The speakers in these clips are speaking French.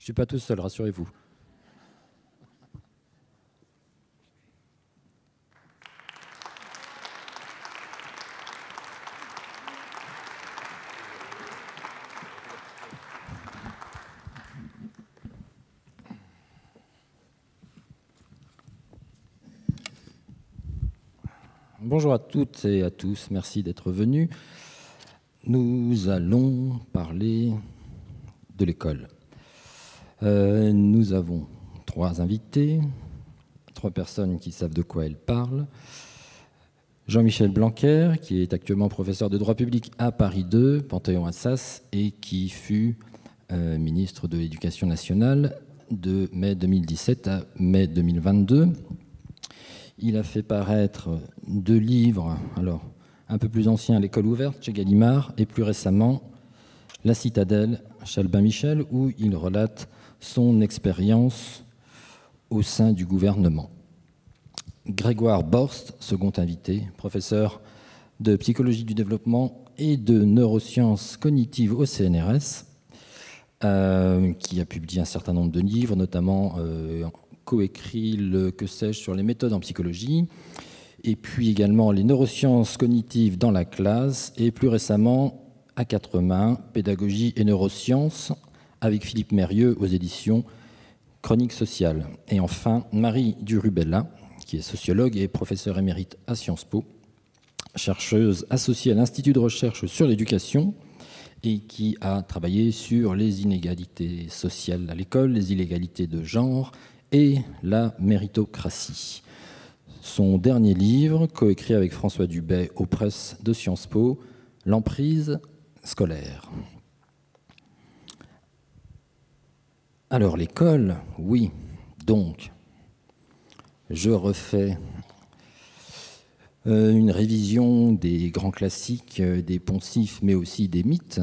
suis pas tout seul, rassurez-vous. Bonjour à toutes et à tous, merci d'être venus. Nous allons parler de l'école. Nous avons 3 invités, 3 personnes qui savent de quoi elles parlent. Jean-Michel Blanquer, qui est actuellement professeur de droit public à Paris 2, Panthéon-Assas, et qui fut ministre de l'Éducation nationale de mai 2017 à mai 2022. Il a fait paraître 2 livres, alors un peu plus anciens, L'école ouverte chez Gallimard, et plus récemment La Citadelle chez Albin Michel, où il relate son expérience au sein du gouvernement. Grégoire Borst, second invité, professeur de psychologie du développement et de neurosciences cognitives au CNRS, qui a publié un certain nombre de livres, notamment coécrit le Que sais-je sur les méthodes en psychologie, et puis également les neurosciences cognitives dans la classe, et plus récemment à 4 mains, pédagogie et neurosciences, avec Philippe Mérieux aux éditions Chroniques sociales. Et enfin, Marie Durubella, qui est sociologue et professeure émérite à Sciences Po, chercheuse associée à l'Institut de recherche sur l'éducation et qui a travaillé sur les inégalités sociales à l'école, les inégalités de genre et la méritocratie. Son dernier livre, coécrit avec François Dubay aux presses de Sciences Po, L'emprise scolaire. Alors l'école, oui, donc, je refais une révision des grands classiques, des poncifs, mais aussi des mythes.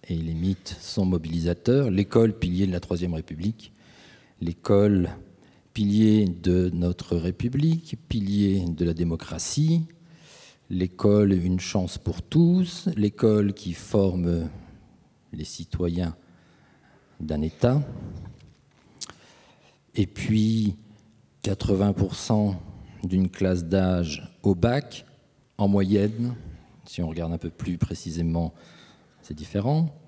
Et les mythes sont mobilisateurs. L'école, pilier de la Troisième République. L'école, pilier de notre République, pilier de la démocratie. L'école, une chance pour tous. L'école qui forme les citoyens d'un État. Et puis, 80% d'une classe d'âge au bac, en moyenne. Si on regarde un peu plus précisément, c'est différent.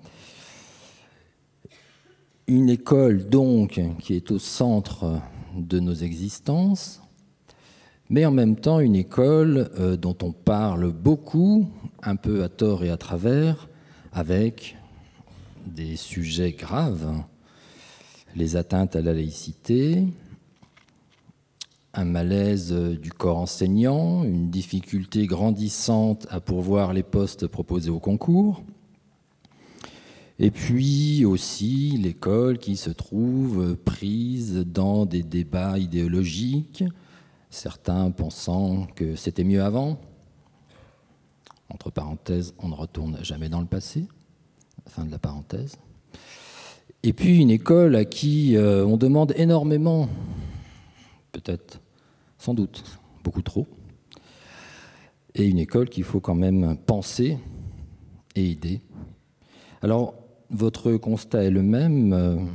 Une école, donc, qui est au centre de nos existences, mais en même temps une école dont on parle beaucoup, un peu à tort et à travers, avec des sujets graves, les atteintes à la laïcité, un malaise du corps enseignant, une difficulté grandissante à pourvoir les postes proposés au concours, et puis aussi l'école qui se trouve prise dans des débats idéologiques, certains pensant que c'était mieux avant. Entre parenthèses, on ne retourne jamais dans le passé. Fin de la parenthèse. Et puis une école à qui on demande énormément, peut-être, sans doute, beaucoup trop, et une école qu'il faut quand même penser et aider. Alors, votre constat est le même.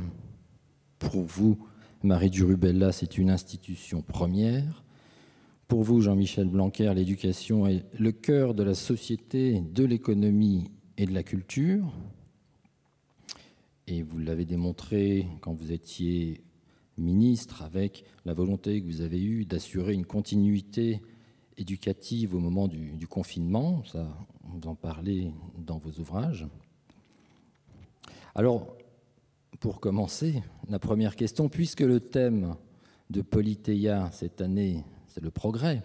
Pour vous, Marie Durubella, c'est une institution première. Pour vous, Jean-Michel Blanquer, l'éducation est le cœur de la société, de l'économie et de la culture. Et vous l'avez démontré quand vous étiez ministre, avec la volonté que vous avez eue d'assurer une continuité éducative au moment du confinement. Ça, vous en parlez dans vos ouvrages. Alors, pour commencer, la première question, puisque le thème de Politeia cette année, c'est le progrès,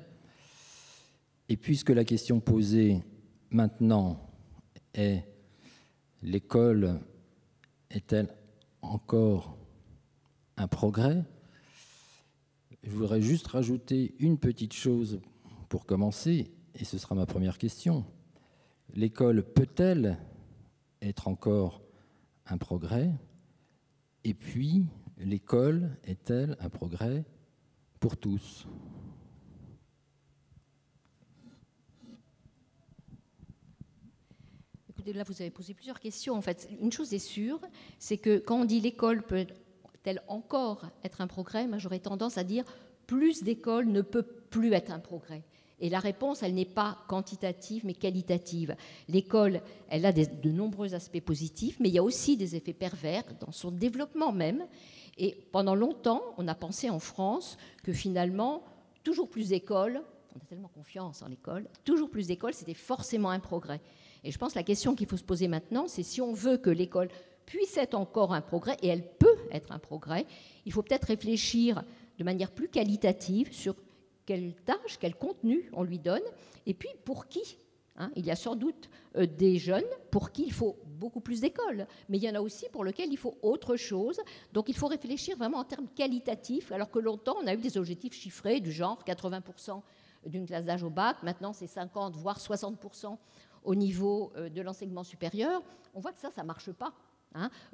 et puisque la question posée maintenant est l'école est-elle encore un progrès? Je voudrais juste rajouter une petite chose pour commencer, et ce sera ma première question. L'école peut-elle être encore un progrès? Et puis, l'école est-elle un progrès pour tous? écoutez, là, vous avez posé plusieurs questions. En fait, une chose est sûre, c'est que quand on dit l'école peut-elle encore être un progrès, moi, j'aurais tendance à dire plus d'école ne peut plus être un progrès. Et la réponse, elle n'est pas quantitative, mais qualitative. L'école, elle a de nombreux aspects positifs, mais il y a aussi des effets pervers dans son développement même. Et pendant longtemps, on a pensé en France que finalement, toujours plus d'écoles, on a tellement confiance en l'école, toujours plus d'écoles, c'était forcément un progrès. Et je pense que la question qu'il faut se poser maintenant, c'est si on veut que l'école puisse être encore un progrès, et elle peut être un progrès, il faut peut-être réfléchir de manière plus qualitative sur quelle tâche, quel contenu on lui donne, et puis pour qui. Il y a sans doute des jeunes pour qui il faut beaucoup plus d'écoles, mais il y en a aussi pour lesquels il faut autre chose. Donc il faut réfléchir vraiment en termes qualitatifs, alors que longtemps on a eu des objectifs chiffrés du genre 80% d'une classe d'âge au bac, maintenant c'est 50 voire 60% au niveau de l'enseignement supérieur. On voit que ça ne marche pas.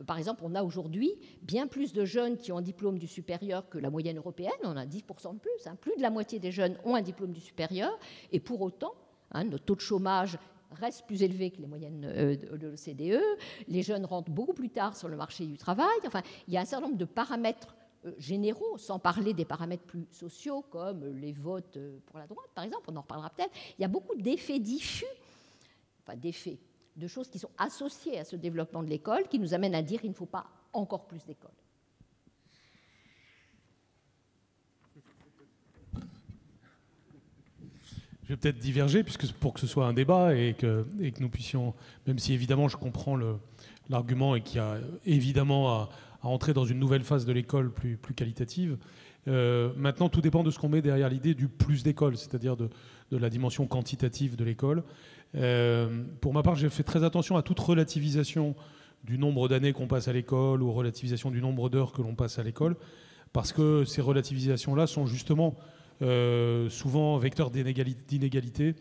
Par exemple, on a aujourd'hui bien plus de jeunes qui ont un diplôme du supérieur que la moyenne européenne. On a 10% de plus. Plus de la moitié des jeunes ont un diplôme du supérieur. Et pour autant, notre taux de chômage reste plus élevé que les moyennes de l'OCDE. Les jeunes rentrent beaucoup plus tard sur le marché du travail. Enfin, il y a un certain nombre de paramètres généraux, sans parler des paramètres plus sociaux, comme les votes pour la droite, par exemple. On en reparlera peut-être. Il y a beaucoup d'effets diffus, d'effets, de choses qui sont associées à ce développement de l'école, qui nous amènent à dire qu'il ne faut pas encore plus d'écoles. Je vais peut-être diverger, puisque pour que ce soit un débat et que nous puissions, même si évidemment je comprends l'argument et qu'il y a évidemment à entrer dans une nouvelle phase de l'école plus qualitative, maintenant tout dépend de ce qu'on met derrière l'idée du plus d'école, c'est-à-dire de la dimension quantitative de l'école. Pour ma part, j'ai fait très attention à toute relativisation du nombre d'années qu'on passe à l'école ou relativisation du nombre d'heures que l'on passe à l'école, parce que ces relativisations-là sont justement souvent vecteurs d'inégalité,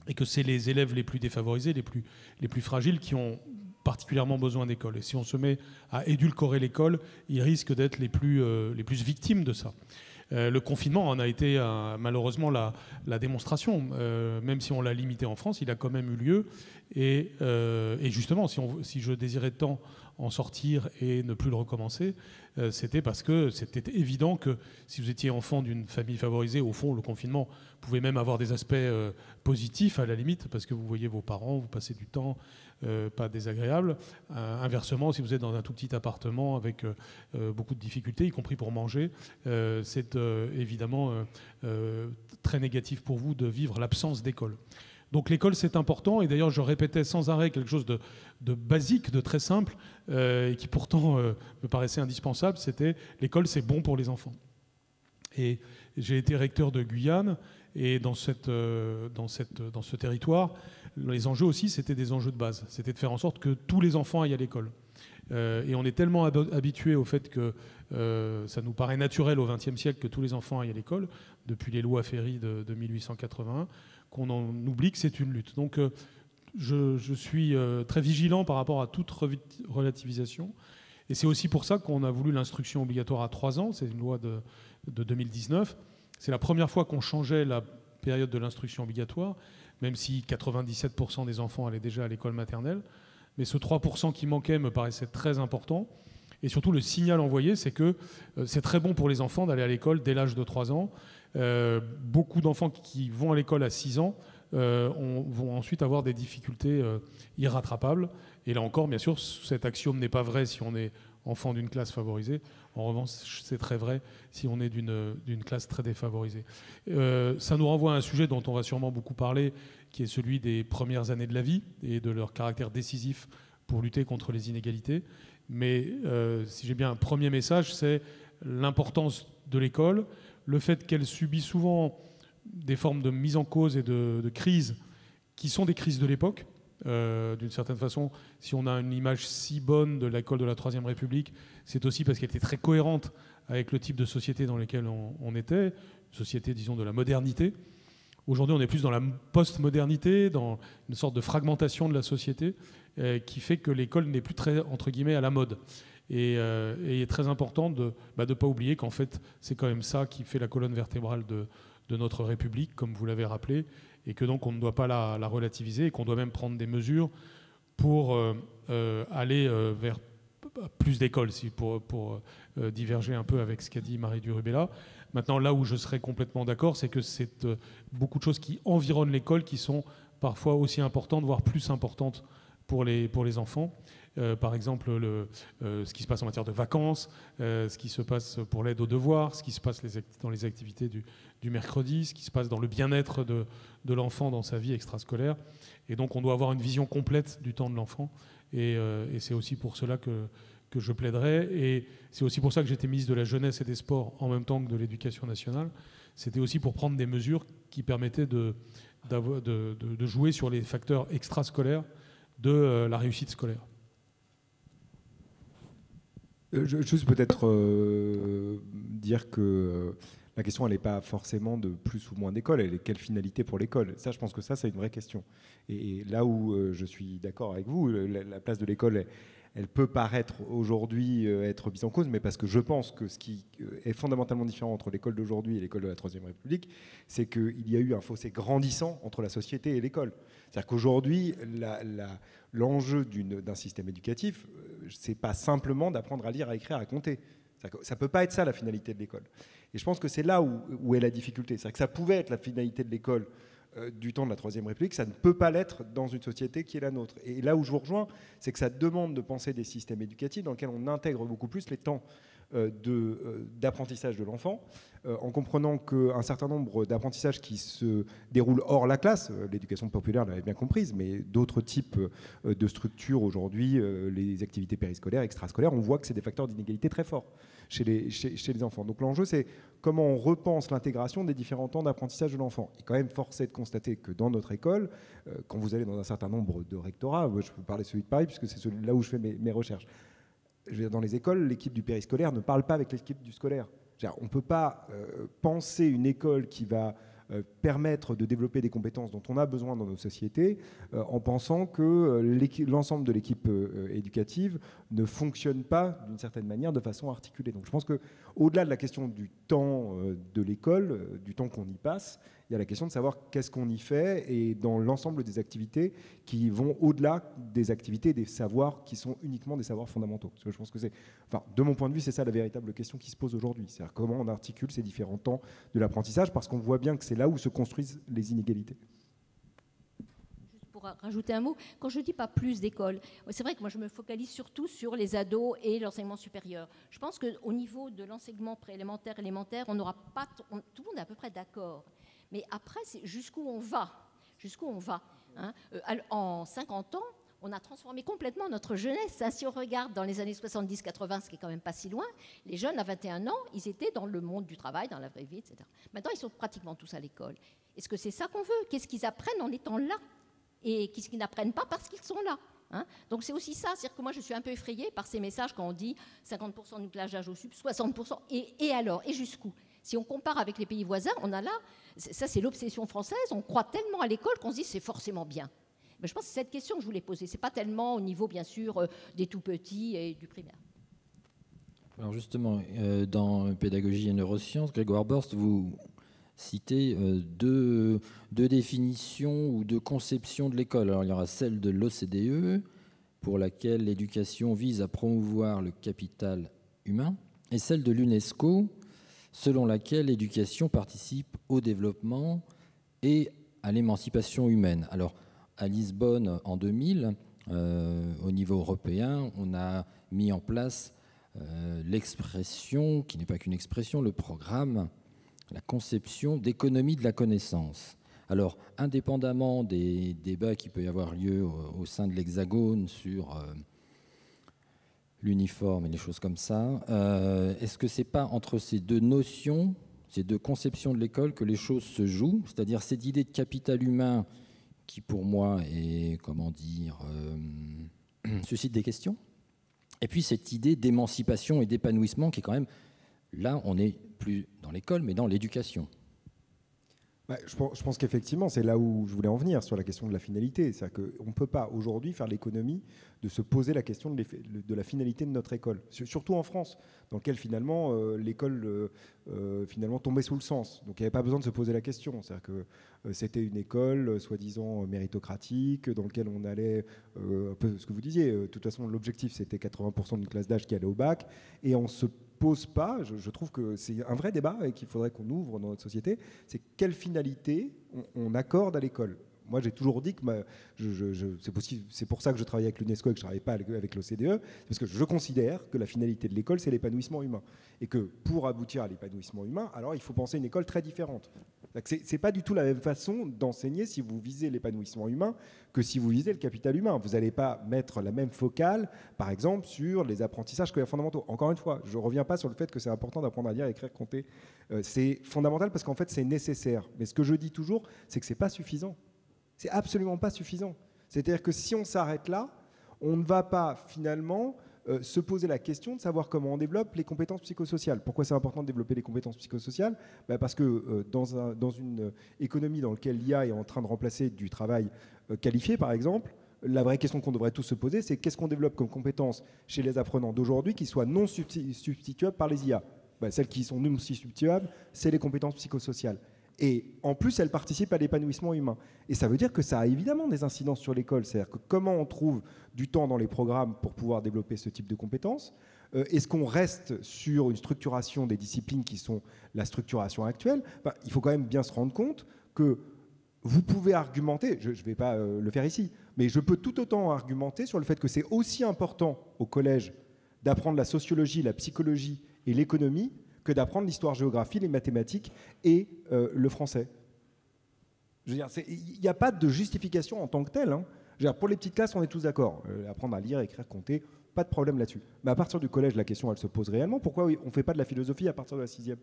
et que c'est les élèves les plus défavorisés, les plus fragiles, qui ont particulièrement besoin d'école. Et si on se met à édulcorer l'école, ils risquent d'être les plus victimes de ça. Le confinement en a été malheureusement la démonstration. Même si on l'a limité en France, il a quand même eu lieu. Et justement, si je désirais tant en sortir et ne plus le recommencer, c'était parce que c'était évident que si vous étiez enfant d'une famille favorisée, au fond, le confinement pouvait même avoir des aspects positifs à la limite, parce que vous voyez vos parents, vous passez du temps pas désagréable. Inversement, si vous êtes dans un tout petit appartement avec beaucoup de difficultés, y compris pour manger, c'est évidemment très négatif pour vous de vivre l'absence d'école. Donc l'école, c'est important, et d'ailleurs je répétais sans arrêt quelque chose de basique, de très simple, et qui pourtant me paraissait indispensable, c'était l'école, c'est bon pour les enfants. Et j'ai été recteur de Guyane, et dans ce territoire, les enjeux aussi, c'était des enjeux de base. C'était de faire en sorte que tous les enfants aillent à l'école. Et on est tellement habitué au fait que ça nous paraît naturel au XXe siècle que tous les enfants aillent à l'école, depuis les lois Ferry de 1881, qu'on en oublie que c'est une lutte. Donc je suis très vigilant par rapport à toute relativisation. Et c'est aussi pour ça qu'on a voulu l'instruction obligatoire à 3 ans. C'est une loi de 2019. C'est la première fois qu'on changeait la période de l'instruction obligatoire, même si 97% des enfants allaient déjà à l'école maternelle. Mais ce 3% qui manquait me paraissait très important. Et surtout, le signal envoyé, c'est que c'est très bon pour les enfants d'aller à l'école dès l'âge de 3 ans. Beaucoup d'enfants qui vont à l'école à 6 ans vont ensuite avoir des difficultés irrattrapables. Et là encore, bien sûr, cet axiome n'est pas vrai si on est enfant d'une classe favorisée. En revanche, c'est très vrai si on est d'une classe très défavorisée. Ça nous renvoie à un sujet dont on va sûrement beaucoup parler, qui est celui des premières années de la vie et de leur caractère décisif pour lutter contre les inégalités. Mais si j'ai bien un premier message, c'est l'importance de l'école, le fait qu'elle subit souvent des formes de mise en cause et de crises qui sont des crises de l'époque. D'une certaine façon, si on a une image si bonne de l'école de la Troisième République, c'est aussi parce qu'elle était très cohérente avec le type de société dans laquelle on était, une société, disons, de la modernité. Aujourd'hui, on est plus dans la post-modernité, dans une sorte de fragmentation de la société qui fait que l'école n'est plus très, entre guillemets, à la mode. Et il est très important de ne pas oublier qu'en fait, c'est quand même ça qui fait la colonne vertébrale de notre République, comme vous l'avez rappelé, et que donc on ne doit pas la relativiser, et qu'on doit même prendre des mesures pour aller vers plus d'écoles, pour diverger un peu avec ce qu'a dit Marie Durubella. Maintenant, là où je serais complètement d'accord, c'est que c'est beaucoup de choses qui environnent l'école qui sont parfois aussi importantes, voire plus importantes pour les enfants. Par exemple, ce qui se passe en matière de vacances, ce qui se passe pour l'aide aux devoirs, ce qui se passe dans les activités du mercredi, ce qui se passe dans le bien-être de l'enfant dans sa vie extrascolaire. Et donc, on doit avoir une vision complète du temps de l'enfant. Et c'est aussi pour cela que je plaiderais. Et c'est aussi pour ça que j'étais ministre de la Jeunesse et des Sports en même temps que de l'Éducation nationale. C'était aussi pour prendre des mesures qui permettaient de jouer sur les facteurs extrascolaires de la réussite scolaire. Juste peut-être dire que la question, elle n'est pas forcément de plus ou moins d'école, elle est quelle finalité pour l'école. Ça, je pense que ça, c'est une vraie question. Et là où je suis d'accord avec vous, la place de l'école, elle peut paraître aujourd'hui être mise en cause, mais parce que je pense que ce qui est fondamentalement différent entre l'école d'aujourd'hui et l'école de la Troisième République, c'est qu'il y a eu un fossé grandissant entre la société et l'école. C'est-à-dire qu'aujourd'hui, l'enjeu d'un système éducatif, c'est pas simplement d'apprendre à lire, à écrire, à compter. Ça peut pas être ça la finalité de l'école. Et je pense que c'est là où est la difficulté. C'est-à-dire que ça pouvait être la finalité de l'école du temps de la Troisième République, ça ne peut pas l'être dans une société qui est la nôtre. Et là où je vous rejoins, c'est que ça demande de penser des systèmes éducatifs dans lesquels on intègre beaucoup plus les temps d'apprentissage de l'enfant, en comprenant qu'un certain nombre d'apprentissages qui se déroulent hors la classe, l'éducation populaire l'avait bien comprise, mais d'autres types de structures aujourd'hui, les activités périscolaires, extrascolaires, on voit que c'est des facteurs d'inégalité très forts chez les enfants. Donc l'enjeu, c'est comment on repense l'intégration des différents temps d'apprentissage de l'enfant. Il est quand même forcé de constater que dans notre école, quand vous allez dans un certain nombre de rectorats, je peux parler de celui de Paris, puisque c'est là où je fais mes recherches, je veux dire, dans les écoles, l'équipe du périscolaire ne parle pas avec l'équipe du scolaire. On ne peut pas penser une école qui va permettre de développer des compétences dont on a besoin dans nos sociétés en pensant que l'ensemble de l'équipe éducative ne fonctionne pas d'une certaine manière de façon articulée. Donc je pense qu'au-delà de la question du temps de l'école, du temps qu'on y passe, il y a la question de savoir qu'est-ce qu'on y fait et dans l'ensemble des activités qui vont au-delà des activités, des savoirs qui sont uniquement des savoirs fondamentaux. Parce que je pense que de mon point de vue, c'est ça la véritable question qui se pose aujourd'hui. C'est-à-dire comment on articule ces différents temps de l'apprentissage, parce qu'on voit bien que c'est là où se construisent les inégalités. Juste pour rajouter un mot, quand je dis pas plus d'écoles, c'est vrai que moi je me focalise surtout sur les ados et l'enseignement supérieur. Je pense qu'au niveau de l'enseignement préélémentaire, élémentaire, on n'aura pas, tout le monde est à peu près d'accord. Mais après, c'est jusqu'où on va. Hein. En 50 ans, on a transformé complètement notre jeunesse. Si on regarde dans les années 70-80, ce qui est quand même pas si loin, les jeunes à 21 ans, ils étaient dans le monde du travail, dans la vraie vie, etc. Maintenant, ils sont pratiquement tous à l'école. Est-ce que c'est ça qu'on veut? Qu'est-ce qu'ils apprennent en étant là? Et qu'est-ce qu'ils n'apprennent pas parce qu'ils sont là? Hein. Donc c'est aussi ça, c'est-à-dire que moi je suis un peu effrayée par ces messages quand on dit 50% de nucléage d'âge au sub, 60%, et alors? Et jusqu'où? Si on compare avec les pays voisins, on a là, ça c'est l'obsession française, on croit tellement à l'école qu'on se dit c'est forcément bien. Mais je pense que c'est cette question que je voulais poser, c'est pas tellement au niveau bien sûr des tout petits et du primaire. Alors justement, dans Pédagogie et neurosciences, Grégoire Borst, vous citez deux définitions ou deux conceptions de l'école. Alors il y aura celle de l'OCDE, pour laquelle l'éducation vise à promouvoir le capital humain, et celle de l'UNESCO, selon laquelle l'éducation participe au développement et à l'émancipation humaine. Alors, à Lisbonne, en 2000, au niveau européen, on a mis en place l'expression, qui n'est pas qu'une expression, le programme, la conception d'économie de la connaissance. Alors, indépendamment des débats qui peuvent y avoir lieu au sein de l'Hexagone sur l'uniforme et les choses comme ça, est-ce que c'est pas entre ces deux notions, ces deux conceptions de l'école que les choses se jouent, c'est-à-dire cette idée de capital humain qui pour moi est, suscite des questions, et puis cette idée d'émancipation et d'épanouissement qui est quand même, là on n'est plus dans l'école mais dans l'éducation. Je pense qu'effectivement, c'est là où je voulais en venir sur la question de la finalité. C'est-à-dire qu'on ne peut pas aujourd'hui faire l'économie de se poser la question de la finalité de notre école. Surtout en France, dans laquelle finalement l'école finalement tombait sous le sens. Donc il n'y avait pas besoin de se poser la question. C'est-à-dire que c'était une école soi-disant méritocratique, dans laquelle on allait, un peu ce que vous disiez, de toute façon l'objectif c'était 80% d'une classe d'âge qui allait au bac, et on se pose pas, je trouve que c'est un vrai débat et qu'il faudrait qu'on ouvre dans notre société, c'est quelle finalité on accorde à l'école. Moi, j'ai toujours dit que c'est pour ça que je travaille avec l'UNESCO et que je ne travaille pas avec l'OCDE, parce que je considère que la finalité de l'école, c'est l'épanouissement humain. Et que pour aboutir à l'épanouissement humain, alors il faut penser une école très différente. Ce n'est pas du tout la même façon d'enseigner si vous visez l'épanouissement humain que si vous visez le capital humain. Vous n'allez pas mettre la même focale, par exemple, sur les apprentissages scolaires fondamentaux. Encore une fois, je ne reviens pas sur le fait que c'est important d'apprendre à lire, écrire, compter. C'est fondamental parce qu'en fait, c'est nécessaire. Mais ce que je dis toujours, c'est que ce n'est pas suffisant. C'est absolument pas suffisant. C'est-à-dire que si on s'arrête là, on ne va pas finalement se poser la question de savoir comment on développe les compétences psychosociales. Pourquoi c'est important de développer les compétences psychosociales ? Parce que dans une économie dans laquelle l'IA est en train de remplacer du travail qualifié, par exemple, la vraie question qu'on devrait tous se poser, c'est qu'est-ce qu'on développe comme compétences chez les apprenants d'aujourd'hui qui soient non substituables par les IA ? Celles qui sont non substituables, c'est les compétences psychosociales. Et en plus, elles participent à l'épanouissement humain. Et ça veut dire que ça a évidemment des incidences sur l'école. C'est-à-dire que comment on trouve du temps dans les programmes pour pouvoir développer ce type de compétences ? Est-ce qu'on reste sur une structuration des disciplines qui sont la structuration actuelle ? Il faut quand même bien se rendre compte que vous pouvez argumenter, je ne vais pas le faire ici, mais je peux tout autant argumenter sur le fait que c'est aussi important au collège d'apprendre la sociologie, la psychologie et l'économie que d'apprendre l'histoire-géographie, les mathématiques et le français. Je veux dire, il n'y a pas de justification en tant que telle. Hein. Je veux dire, pour les petites classes, on est tous d'accord. Apprendre à lire, écrire, compter, pas de problème là-dessus. Mais à partir du collège, la question, elle se pose réellement. Pourquoi on ne fait pas de la philosophie à partir de la 6e ?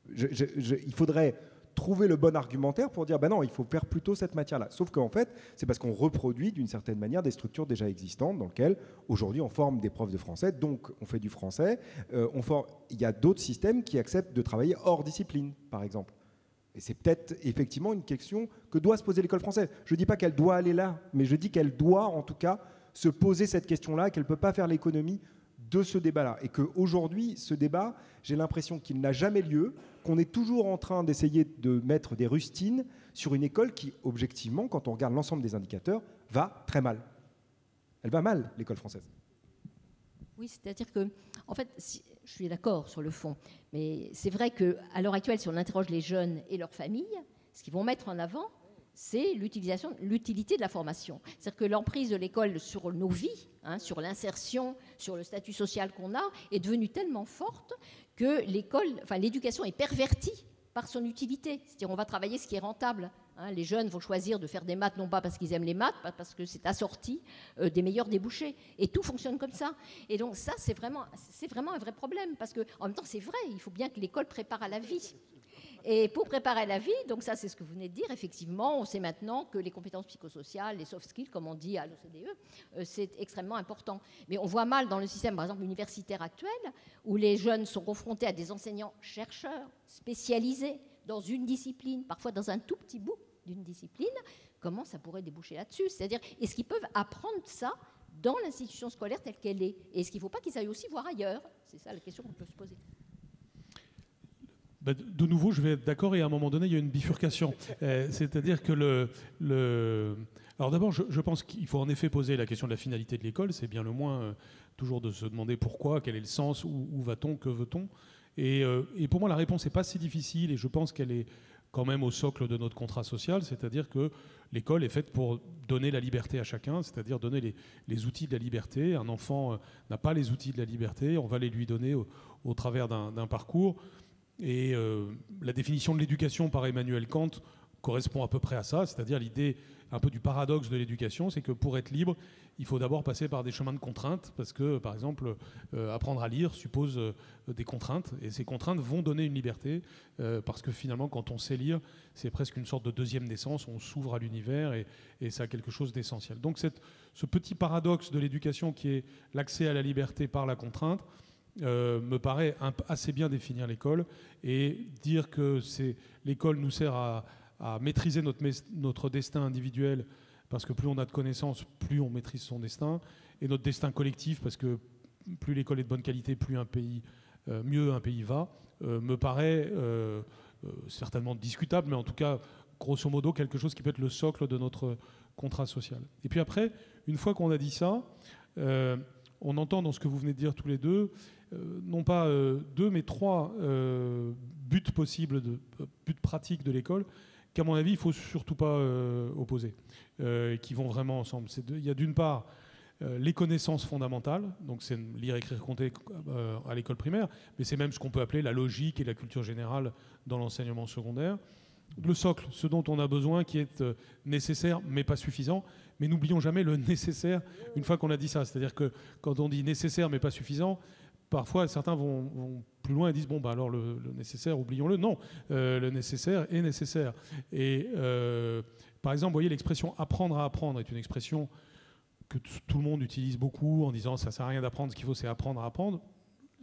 Il faudrait trouver le bon argumentaire pour dire non, il faut faire plutôt cette matière-là. Sauf qu'en fait, c'est parce qu'on reproduit d'une certaine manière des structures déjà existantes dans lesquelles aujourd'hui on forme des profs de français, donc on fait du français. Il y a d'autres systèmes qui acceptent de travailler hors discipline, par exemple. Et c'est peut-être effectivement une question que doit se poser l'école française. Je ne dis pas qu'elle doit aller là, mais je dis qu'elle doit en tout cas se poser cette question-là, qu'elle ne peut pas faire l'économie de ce débat-là. Et qu'aujourd'hui, ce débat, j'ai l'impression qu'il n'a jamais lieu, qu'on est toujours en train d'essayer de mettre des rustines sur une école qui, objectivement, quand on regarde l'ensemble des indicateurs, va très mal. Elle va mal, l'école française. Oui, c'est-à-dire que, en fait, je suis d'accord sur le fond, mais c'est vrai qu'à l'heure actuelle, si on interroge les jeunes et leurs familles, ce qu'ils vont mettre en avant, c'est l'utilité de la formation. C'est-à-dire que l'emprise de l'école sur nos vies, sur l'insertion, sur le statut social qu'on a, est devenue tellement forte que l'éducation est pervertie par son utilité. C'est-à-dire on va travailler ce qui est rentable. Les jeunes vont choisir de faire des maths, non pas parce qu'ils aiment les maths, pas parce que c'est assorti des meilleurs débouchés. Et tout fonctionne comme ça. Et donc ça, c'est vraiment un vrai problème. Parce qu'en même temps, c'est vrai, il faut bien que l'école prépare à la vie. Et pour préparer la vie, donc ça c'est ce que vous venez de dire, effectivement, on sait maintenant que les compétences psychosociales, les soft skills, comme on dit à l'OCDE, c'est extrêmement important. Mais on voit mal dans le système, par exemple, universitaire actuel, où les jeunes sont confrontés à des enseignants-chercheurs spécialisés dans une discipline, parfois dans un tout petit bout d'une discipline, comment ça pourrait déboucher là-dessus ? C'est-à-dire, est-ce qu'ils peuvent apprendre ça dans l'institution scolaire telle qu'elle est ? Et est-ce qu'il ne faut pas qu'ils aillent aussi voir ailleurs ? C'est ça la question qu'on peut se poser. De nouveau, je vais être d'accord et à un moment donné, il y a une bifurcation. C'est-à-dire que Alors d'abord, je pense qu'il faut en effet poser la question de la finalité de l'école. C'est bien le moins toujours de se demander pourquoi, quel est le sens, où va-t-on, que veut-on. Et pour moi, la réponse n'est pas si difficile et je pense qu'elle est quand même au socle de notre contrat social. C'est-à-dire que l'école est faite pour donner la liberté à chacun, c'est-à-dire donner les outils de la liberté. Un enfant n'a pas les outils de la liberté, on va les lui donner au travers d'un parcours. Et la définition de l'éducation par Emmanuel Kant correspond à peu près à ça, c'est-à-dire l'idée un peu du paradoxe de l'éducation, c'est que pour être libre, il faut d'abord passer par des chemins de contraintes, parce que, par exemple, apprendre à lire suppose des contraintes, et ces contraintes vont donner une liberté, parce que finalement, quand on sait lire, c'est presque une sorte de deuxième naissance, on s'ouvre à l'univers, et ça a quelque chose d'essentiel. Donc ce petit paradoxe de l'éducation qui est l'accès à la liberté par la contrainte, me paraît assez bien définir l'école et dire que l'école nous sert à maîtriser notre destin individuel, parce que plus on a de connaissances, plus on maîtrise son destin, et notre destin collectif, parce que plus l'école est de bonne qualité, plus mieux un pays va, me paraît certainement discutable, mais en tout cas, grosso modo, quelque chose qui peut être le socle de notre contrat social. Et puis après, une fois qu'on a dit ça, on entend dans ce que vous venez de dire tous les deux, non pas deux, mais trois buts possibles, buts pratiques de l'école, qu'à mon avis, il ne faut surtout pas opposer, qui vont vraiment ensemble. Il y a d'une part les connaissances fondamentales, donc c'est lire, écrire, compter à l'école primaire, mais c'est même ce qu'on peut appeler la logique et la culture générale dans l'enseignement secondaire. Le socle, ce dont on a besoin, qui est nécessaire mais pas suffisant. Mais n'oublions jamais le nécessaire une fois qu'on a dit ça. C'est-à-dire que quand on dit nécessaire mais pas suffisant, parfois certains vont plus loin et disent bon, bah alors le nécessaire, oublions-le. Non, le nécessaire est nécessaire. Et par exemple, vous voyez, l'expression apprendre à apprendre est une expression que tout le monde utilise beaucoup en disant ça ne sert à rien d'apprendre, ce qu'il faut c'est apprendre à apprendre.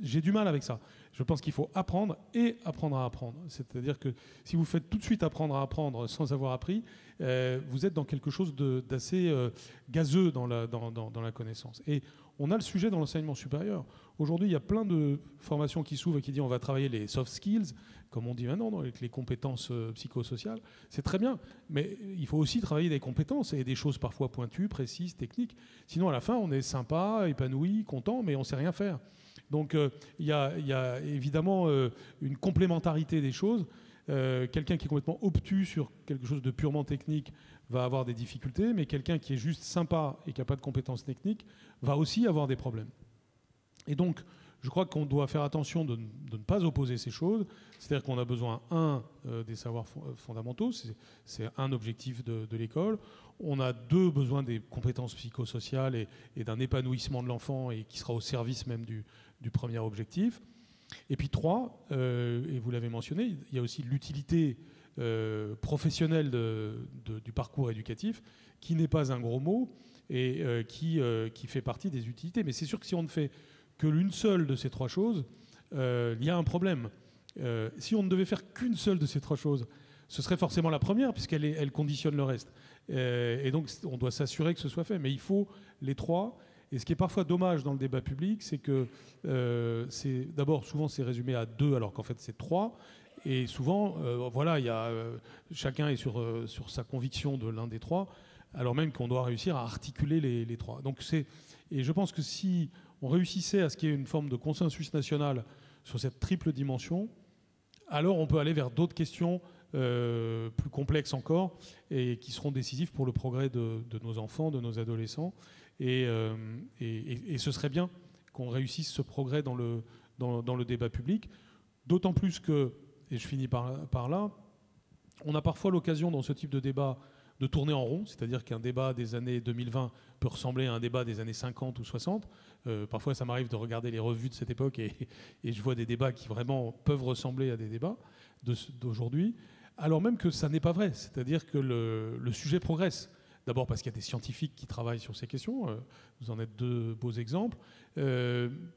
J'ai du mal avec ça. Je pense qu'il faut apprendre et apprendre à apprendre. C'est-à-dire que si vous faites tout de suite apprendre à apprendre sans avoir appris, vous êtes dans quelque chose d'assez gazeux dans la connaissance. Et on a le sujet dans l'enseignement supérieur. Aujourd'hui, il y a plein de formations qui s'ouvrent et qui disent on va travailler les soft skills, comme on dit maintenant, avec les compétences psychosociales. C'est très bien, mais il faut aussi travailler des compétences et des choses parfois pointues, précises, techniques. Sinon, à la fin, on est sympa, épanoui, content, mais on ne sait rien faire. Donc il y a évidemment une complémentarité des choses. Quelqu'un qui est complètement obtus sur quelque chose de purement technique va avoir des difficultés, mais quelqu'un qui est juste sympa et qui n'a pas de compétences techniques va aussi avoir des problèmes. Et donc, je crois qu'on doit faire attention de ne pas opposer ces choses. C'est-à-dire qu'on a besoin, des savoirs fondamentaux, c'est un objectif de l'école. On a deux, besoin des compétences psychosociales et d'un épanouissement de l'enfant et qui sera au service même du premier objectif. Et puis trois, et vous l'avez mentionné, il y a aussi l'utilité professionnelle du parcours éducatif, qui n'est pas un gros mot et qui fait partie des utilités. Mais c'est sûr que si on ne fait que l'une seule de ces trois choses, il y a un problème. Si on ne devait faire qu'une seule de ces trois choses, ce serait forcément la première, puisqu'elle conditionne le reste. Et donc, on doit s'assurer que ce soit fait. Mais il faut les trois. Et ce qui est parfois dommage dans le débat public, c'est que d'abord, souvent, c'est résumé à deux, alors qu'en fait, c'est trois. Et souvent, voilà, chacun est sur sa conviction de l'un des trois, alors même qu'on doit réussir à articuler les trois. Donc, et je pense que si on réussissait à ce qu'il y ait une forme de consensus national sur cette triple dimension, alors on peut aller vers d'autres questions plus complexes encore et qui seront décisives pour le progrès de nos enfants, de nos adolescents. Et ce serait bien qu'on réussisse ce progrès dans le débat public, d'autant plus que, et je finis par là, on a parfois l'occasion dans ce type de débat de tourner en rond, c'est-à-dire qu'un débat des années 2020 peut ressembler à un débat des années 50 ou 60. Parfois, ça m'arrive de regarder les revues de cette époque et je vois des débats qui vraiment peuvent ressembler à des débats d'aujourd'hui, alors même que ça n'est pas vrai. C'est-à-dire que le sujet progresse. D'abord parce qu'il y a des scientifiques qui travaillent sur ces questions, vous en êtes deux beaux exemples,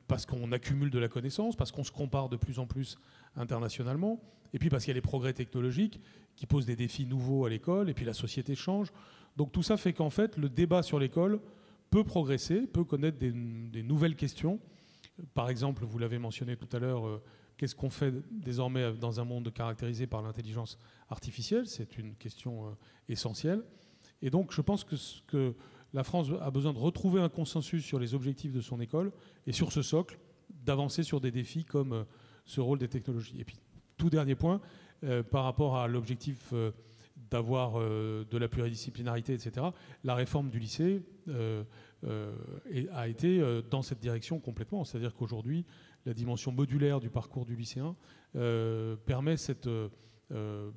parce qu'on accumule de la connaissance, parce qu'on se compare de plus en plus internationalement, et puis parce qu'il y a les progrès technologiques qui posent des défis nouveaux à l'école, et puis la société change. Donc tout ça fait qu'en fait, le débat sur l'école peut progresser, peut connaître des nouvelles questions. Par exemple, vous l'avez mentionné tout à l'heure, qu'est-ce qu'on fait désormais dans un monde caractérisé par l'intelligence artificielle? C'est une question essentielle. Et donc, je pense que la France a besoin de retrouver un consensus sur les objectifs de son école et sur ce socle, d'avancer sur des défis comme ce rôle des technologies. Et puis, tout dernier point, par rapport à l'objectif d'avoir de la pluridisciplinarité, etc., la réforme du lycée a été dans cette direction complètement. C'est-à-dire qu'aujourd'hui, la dimension modulaire du parcours du lycéen permet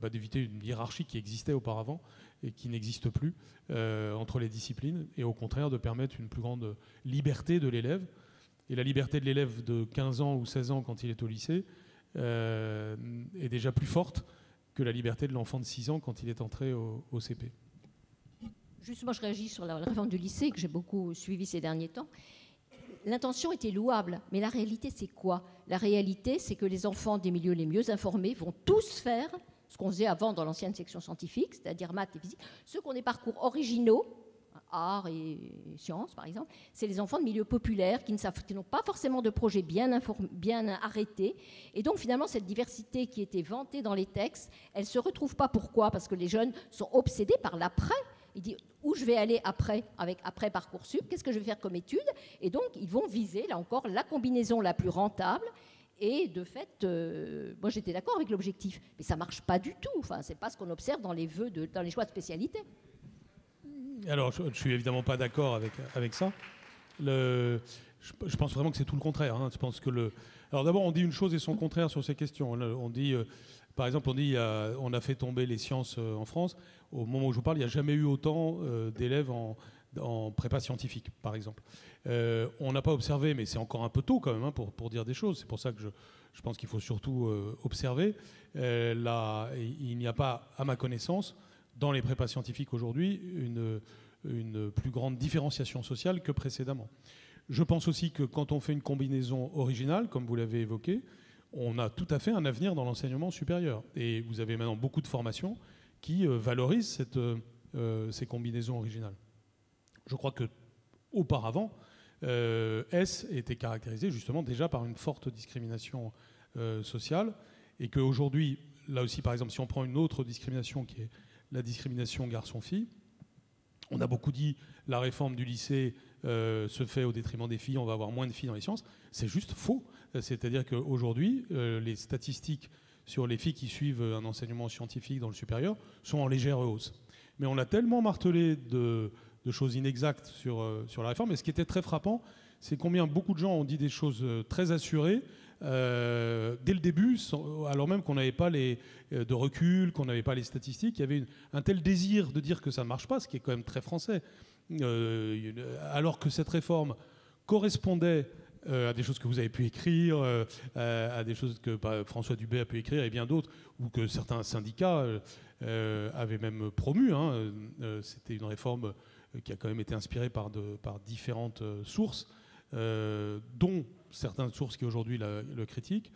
d'éviter une hiérarchie qui existait auparavant et qui n'existe plus entre les disciplines, et au contraire de permettre une plus grande liberté de l'élève. Et la liberté de l'élève de 15 ans ou 16 ans quand il est au lycée est déjà plus forte que la liberté de l'enfant de 6 ans quand il est entré au CP. Justement, je réagis sur la réforme du lycée que j'ai beaucoup suivie ces derniers temps. l'intention était louable, mais la réalité, c'est quoi? La réalité, c'est que les enfants des milieux les mieux informés vont tous faire ce qu'on faisait avant dans l'ancienne section scientifique, c'est-à-dire maths et physique. Ceux qui ont des parcours originaux, arts et sciences par exemple, c'est les enfants de milieux populaires qui n'ont pas forcément de projet bien arrêté. Et donc finalement, cette diversité qui était vantée dans les textes, elle ne se retrouve pas. Pourquoi? Parce que les jeunes sont obsédés par l'après. Ils disent où je vais aller après, avec après Parcoursup, qu'est-ce que je vais faire comme étude? Et donc ils vont viser, là encore, la combinaison la plus rentable. Et de fait, moi j'étais d'accord avec l'objectif, mais ça ne marche pas du tout. Enfin, ce n'est pas ce qu'on observe dans les vœux, dans les choix de spécialité. Alors, je ne suis évidemment pas d'accord avec ça. Je pense vraiment que c'est tout le contraire. Hein. Je pense que alors d'abord, on dit une chose et son contraire sur ces questions. On dit, par exemple, on a fait tomber les sciences en France. Au moment où je vous parle, il n'y a jamais eu autant d'élèves en prépa scientifique, par exemple. On n'a pas observé, mais c'est encore un peu tôt quand même hein, pour dire des choses. C'est pour ça que je pense qu'il faut surtout observer. Il n'y a pas, à ma connaissance, dans les prépas scientifiques aujourd'hui, une plus grande différenciation sociale que précédemment. Je pense aussi que quand on fait une combinaison originale, comme vous l'avez évoqué, on a tout à fait un avenir dans l'enseignement supérieur. Et vous avez maintenant beaucoup de formations qui valorisent ces combinaisons originales. Je crois qu'auparavant, S était caractérisé justement déjà par une forte discrimination sociale et qu'aujourd'hui, là aussi par exemple, si on prend une autre discrimination qui est la discrimination garçon-fille. On a beaucoup dit la réforme du lycée se fait au détriment des filles, on va avoir moins de filles dans les sciences. C'est juste faux. C'est-à-dire qu'aujourd'hui, les statistiques sur les filles qui suivent un enseignement scientifique dans le supérieur sont en légère hausse. Mais on a tellement martelé de choses inexactes sur la réforme. Et ce qui était très frappant, c'est combien beaucoup de gens ont dit des choses très assurées dès le début, alors même qu'on n'avait pas de recul, qu'on n'avait pas les statistiques. Il y avait un tel désir de dire que ça ne marche pas, ce qui est quand même très français, alors que cette réforme correspondait à des choses que vous avez pu écrire, à des choses que François Dubé a pu écrire et bien d'autres, ou que certains syndicats avaient même promu. Hein. C'était une réforme qui a quand même été inspirée par différentes sources, dont certaines sources qui aujourd'hui le critiquent,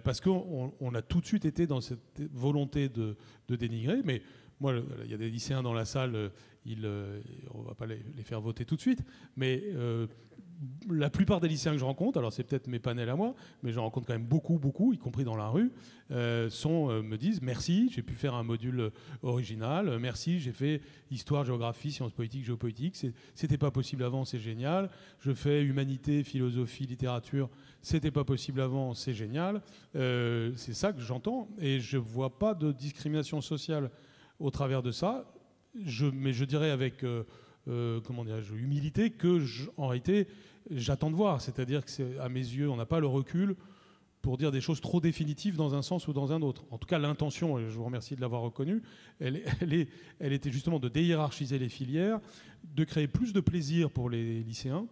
parce qu'on a tout de suite été dans cette volonté de dénigrer. Mais moi, il y a des lycéens dans la salle, on ne va pas les faire voter tout de suite, mais la plupart des lycéens que je rencontre, alors c'est peut-être mes panels à moi, mais j'en rencontre quand même beaucoup, y compris dans la rue, me disent merci, j'ai pu faire un module original, merci, j'ai fait histoire, géographie, sciences politiques, géopolitique, c'était pas possible avant, c'est génial, je fais humanité, philosophie, littérature, c'était pas possible avant, c'est génial. C'est ça que j'entends, et je vois pas de discrimination sociale au travers de ça, mais je dirais avec humilité que, en réalité, j'attends de voir. C'est-à-dire que, à mes yeux, on n'a pas le recul pour dire des choses trop définitives dans un sens ou dans un autre. En tout cas, l'intention, et je vous remercie de l'avoir reconnue, elle était justement de déhiérarchiser les filières, de créer plus de plaisir pour les lycéens,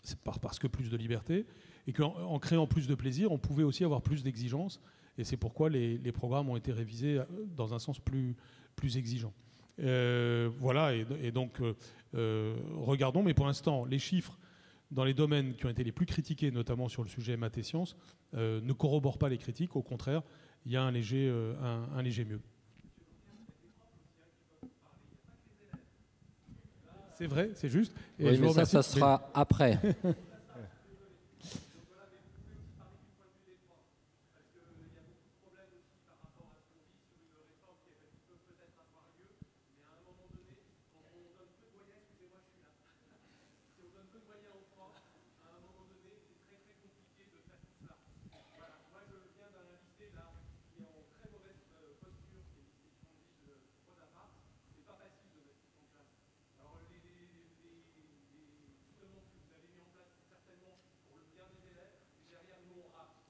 c'est parce que plus de liberté, et qu'en créant plus de plaisir, on pouvait aussi avoir plus d'exigences, et c'est pourquoi les programmes ont été révisés dans un sens plus exigeant. Voilà, et donc regardons, mais pour l'instant, les chiffres dans les domaines qui ont été les plus critiqués, notamment sur le sujet maths et sciences, ne corroborent pas les critiques. Au contraire, il y a un léger mieux. C'est vrai, c'est juste. Et oui, mais ça sera après.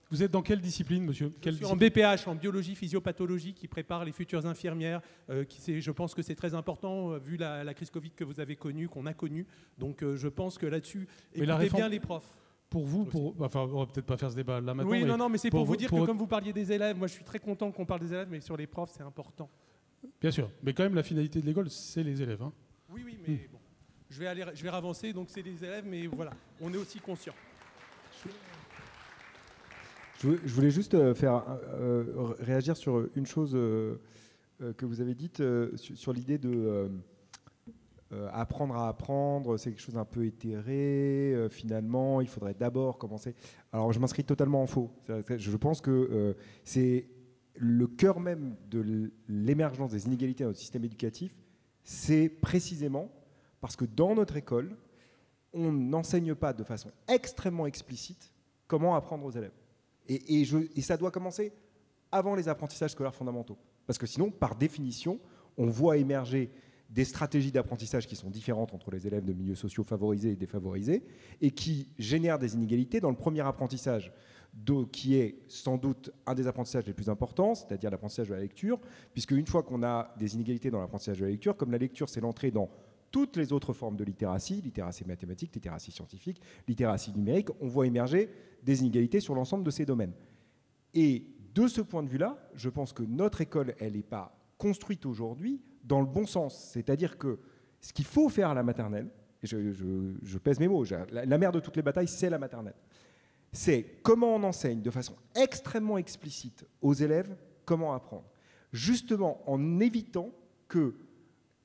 Vous êtes dans quelle discipline, monsieur? Je suis en BPH, en biologie, physiopathologie, qui prépare les futures infirmières. Je pense que c'est très important, vu la crise Covid que vous avez connue, qu'on a connue. Donc je pense que là-dessus, écoutez bien les profs. Pour vous, enfin, on va peut-être pas faire ce débat là maintenant. Oui, non, mais c'est pour vous dire que comme vous parliez des élèves, moi je suis très content qu'on parle des élèves, mais sur les profs, c'est important. Bien sûr, mais quand même, la finalité de l'école, c'est les élèves. Hein. Oui, mais bon. je vais ravancer, donc c'est les élèves, mais voilà, on est aussi conscient. Je voulais juste réagir sur une chose que vous avez dite, sur l'idée de apprendre à apprendre, c'est quelque chose d'un peu éthéré, finalement, il faudrait d'abord commencer. Alors je m'inscris totalement en faux. Je pense que c'est le cœur même de l'émergence des inégalités dans notre système éducatif, c'est précisément parce que dans notre école, on n'enseigne pas de façon extrêmement explicite comment apprendre aux élèves. Et ça doit commencer avant les apprentissages scolaires fondamentaux. Parce que sinon, par définition, on voit émerger des stratégies d'apprentissage qui sont différentes entre les élèves de milieux sociaux favorisés et défavorisés, et qui génèrent des inégalités dans le premier apprentissage, qui est sans doute un des apprentissages les plus importants, c'est-à-dire l'apprentissage de la lecture, puisque une fois qu'on a des inégalités dans l'apprentissage de la lecture, comme la lecture c'est l'entrée dans toutes les autres formes de littératie mathématique, littératie scientifique, littératie numérique, on voit émerger des inégalités sur l'ensemble de ces domaines. Et de ce point de vue-là, je pense que notre école, elle n'est pas construite aujourd'hui dans le bon sens. C'est-à-dire que ce qu'il faut faire à la maternelle, et je pèse mes mots, la mère de toutes les batailles, c'est la maternelle. C'est comment on enseigne de façon extrêmement explicite aux élèves comment apprendre. Justement en évitant que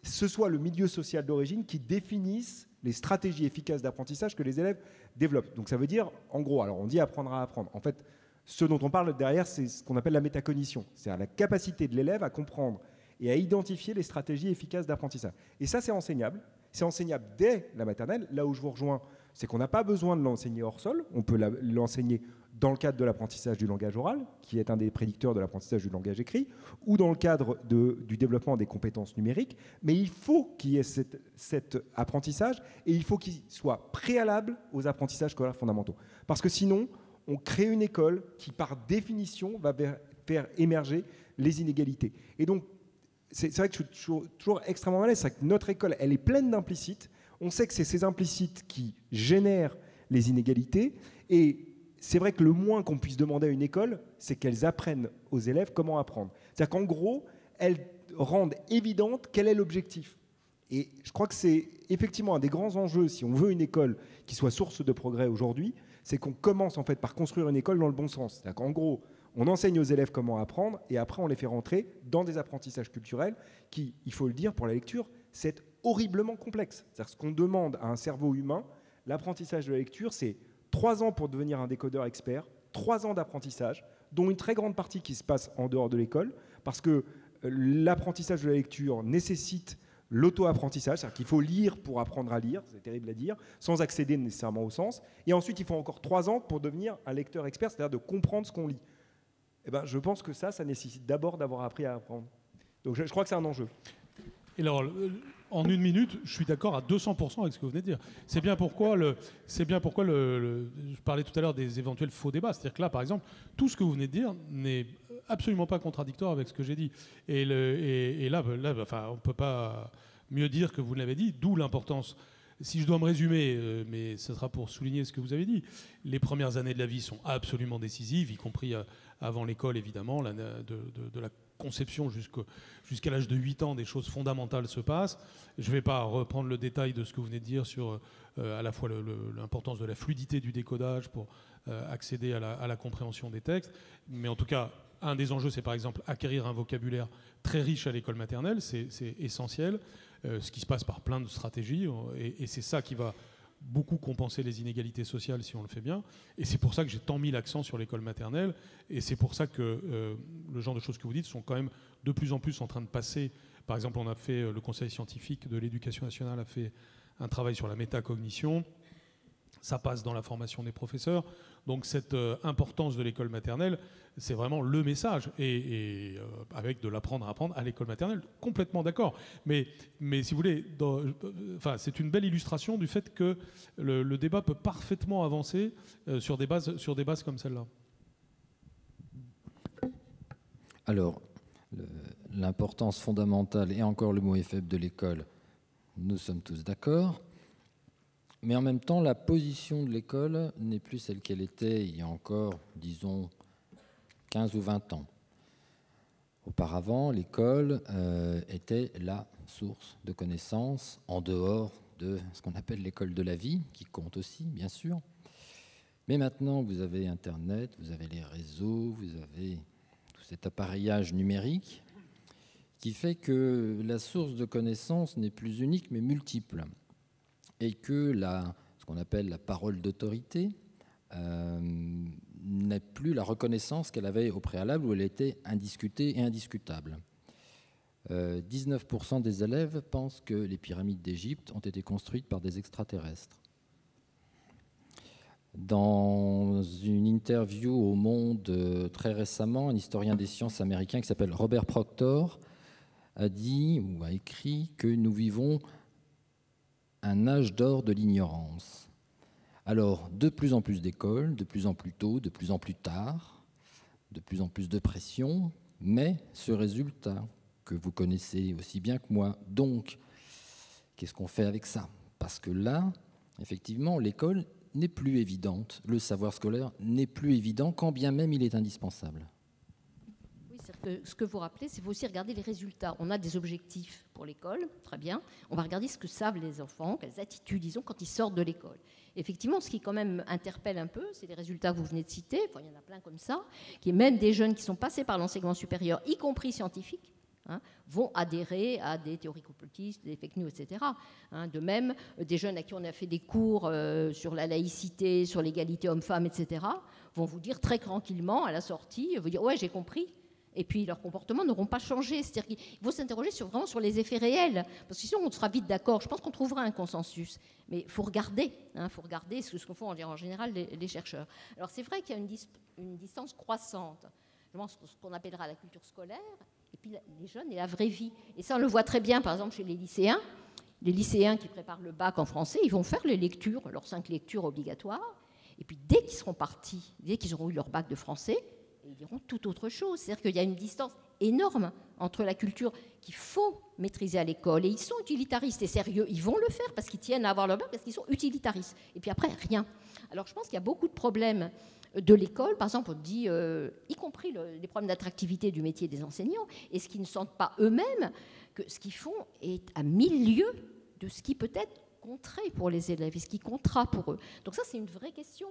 ce soit le milieu social d'origine qui définisse les stratégies efficaces d'apprentissage que les élèves développent. Donc ça veut dire, en gros, alors on dit apprendre à apprendre. En fait, ce dont on parle derrière, c'est ce qu'on appelle la métacognition. C'est-à-dire la capacité de l'élève à comprendre et à identifier les stratégies efficaces d'apprentissage. Et ça, c'est enseignable. C'est enseignable dès la maternelle. Là où je vous rejoins, c'est qu'on n'a pas besoin de l'enseigner hors sol. On peut l'enseigner dans le cadre de l'apprentissage du langage oral, qui est un des prédicteurs de l'apprentissage du langage écrit, ou dans le cadre du développement des compétences numériques. Mais il faut qu'il y ait cet apprentissage, et il faut qu'il soit préalable aux apprentissages scolaires fondamentaux. Parce que sinon, on crée une école qui, par définition, va faire émerger les inégalités. Et donc, c'est vrai que je suis toujours extrêmement mal à l'aise. C'est vrai que notre école, elle est pleine d'implicites. On sait que c'est ces implicites qui génèrent les inégalités. Et c'est vrai que le moins qu'on puisse demander à une école, c'est qu'elles apprennent aux élèves comment apprendre. C'est-à-dire qu'en gros, elles rendent évidente quel est l'objectif. Et je crois que c'est effectivement un des grands enjeux, si on veut une école qui soit source de progrès aujourd'hui, c'est qu'on commence en fait par construire une école dans le bon sens. C'est-à-dire qu'en gros, on enseigne aux élèves comment apprendre et après on les fait rentrer dans des apprentissages culturels qui, il faut le dire, pour la lecture, c'est horriblement complexe. C'est-à-dire ce qu'on demande à un cerveau humain, l'apprentissage de la lecture, c'est 3 ans pour devenir un décodeur expert, 3 ans d'apprentissage, dont une très grande partie qui se passe en dehors de l'école, parce que l'apprentissage de la lecture nécessite l'auto-apprentissage, c'est-à-dire qu'il faut lire pour apprendre à lire, c'est terrible à dire, sans accéder nécessairement au sens. Et ensuite, il faut encore 3 ans pour devenir un lecteur expert, c'est-à-dire de comprendre ce qu'on lit. Eh ben, je pense que ça nécessite d'abord d'avoir appris à apprendre. Donc je crois que c'est un enjeu. Et alors, en une minute, je suis d'accord à 200% avec ce que vous venez de dire. C'est bien pourquoi, je parlais tout à l'heure des éventuels faux débats. C'est-à-dire que là, par exemple, tout ce que vous venez de dire n'est absolument pas contradictoire avec ce que j'ai dit. Et là, enfin, on ne peut pas mieux dire que vous l'avez dit, d'où l'importance. Si je dois me résumer, mais ce sera pour souligner ce que vous avez dit, les premières années de la vie sont absolument décisives, y compris avant l'école, évidemment, de la conception jusqu'à l'âge de 8 ans, des choses fondamentales se passent. Je ne vais pas reprendre le détail de ce que vous venez de dire sur à la fois l'importance de la fluidité du décodage pour accéder à la compréhension des textes, mais en tout cas, un des enjeux, c'est par exemple acquérir un vocabulaire très riche à l'école maternelle, c'est essentiel, ce qui se passe par plein de stratégies, et c'est ça qui va beaucoup compenser les inégalités sociales si on le fait bien. Et c'est pour ça que j'ai tant mis l'accent sur l'école maternelle, et c'est pour ça que le genre de choses que vous dites sont quand même de plus en plus en train de passer. Par exemple, on a fait, le Conseil scientifique de l'éducation nationale a fait un travail sur la métacognition. Ça passe dans la formation des professeurs. Donc cette importance de l'école maternelle, c'est vraiment le message. Et avec de l'apprendre à apprendre à l'école maternelle, complètement d'accord. Mais si vous voulez, c'est une belle illustration du fait que le débat peut parfaitement avancer sur des bases comme celle-là. Alors, l'importance fondamentale, et encore le mot est faible, de l'école, nous sommes tous d'accord. Mais en même temps, la position de l'école n'est plus celle qu'elle était il y a encore, disons, 15 ou 20 ans. Auparavant, l'école était la source de connaissances en dehors de ce qu'on appelle l'école de la vie, qui compte aussi, bien sûr. Mais maintenant, vous avez Internet, vous avez les réseaux, vous avez tout cet appareillage numérique qui fait que la source de connaissances n'est plus unique, mais multiple. Et que ce qu'on appelle la parole d'autorité n'a plus la reconnaissance qu'elle avait au préalable, où elle était indiscutée et indiscutable. 19% des élèves pensent que les pyramides d'Égypte ont été construites par des extraterrestres. Dans une interview au Monde très récemment, un historien des sciences américain qui s'appelle Robert Proctor a dit ou a écrit que nous vivons un âge d'or de l'ignorance. Alors, de plus en plus d'écoles, de plus en plus tôt, de plus en plus tard, de plus en plus de pression, mais ce résultat que vous connaissez aussi bien que moi. Donc, qu'est-ce qu'on fait avec ça? Parce que là, effectivement, l'école n'est plus évidente. Le savoir scolaire n'est plus évident, quand bien même il est indispensable. Oui, c'est que ce que vous rappelez, c'est qu'il faut aussi regarder les résultats. On a des objectifs pour l'école, très bien. On va regarder ce que savent les enfants, quelles attitudes ils ont quand ils sortent de l'école. Effectivement, ce qui quand même interpelle un peu, c'est les résultats que vous venez de citer. Enfin, il y en a plein comme ça, qui est même des jeunes qui sont passés par l'enseignement supérieur, y compris scientifique, vont adhérer à des théories complotistes, des fake news, etc. De même, des jeunes à qui on a fait des cours sur la laïcité, sur l'égalité homme-femme, etc., vont vous dire très tranquillement, à la sortie, vous dire « ouais, j'ai compris ». Et puis leurs comportements n'auront pas changé. C'est-à-dire qu'il faut s'interroger vraiment sur les effets réels. Parce que sinon, on sera vite d'accord. Je pense qu'on trouvera un consensus. Mais il faut regarder. Faut regarder ce que font en général les chercheurs. Alors c'est vrai qu'il y a une distance croissante. Je pense ce qu'on appellera la culture scolaire, et puis les jeunes et la vraie vie. Et ça, on le voit très bien, par exemple, chez les lycéens. Les lycéens qui préparent le bac en français, ils vont faire les lectures, leurs 5 lectures obligatoires. Et puis dès qu'ils seront partis, dès qu'ils auront eu leur bac de français, ils diront tout autre chose. C'est-à-dire qu'il y a une distance énorme entre la culture qu'il faut maîtriser à l'école. Et ils sont utilitaristes et sérieux. Ils vont le faire parce qu'ils tiennent à avoir leur bac, parce qu'ils sont utilitaristes. Et puis après, rien. Alors je pense qu'il y a beaucoup de problèmes de l'école. Par exemple, on dit, y compris les problèmes d'attractivité du métier des enseignants, et ce qu'ils ne sentent pas eux-mêmes, que ce qu'ils font est à 1000 lieues de ce qui peut être contré pour les élèves et ce qui comptera pour eux. Donc ça, c'est une vraie question.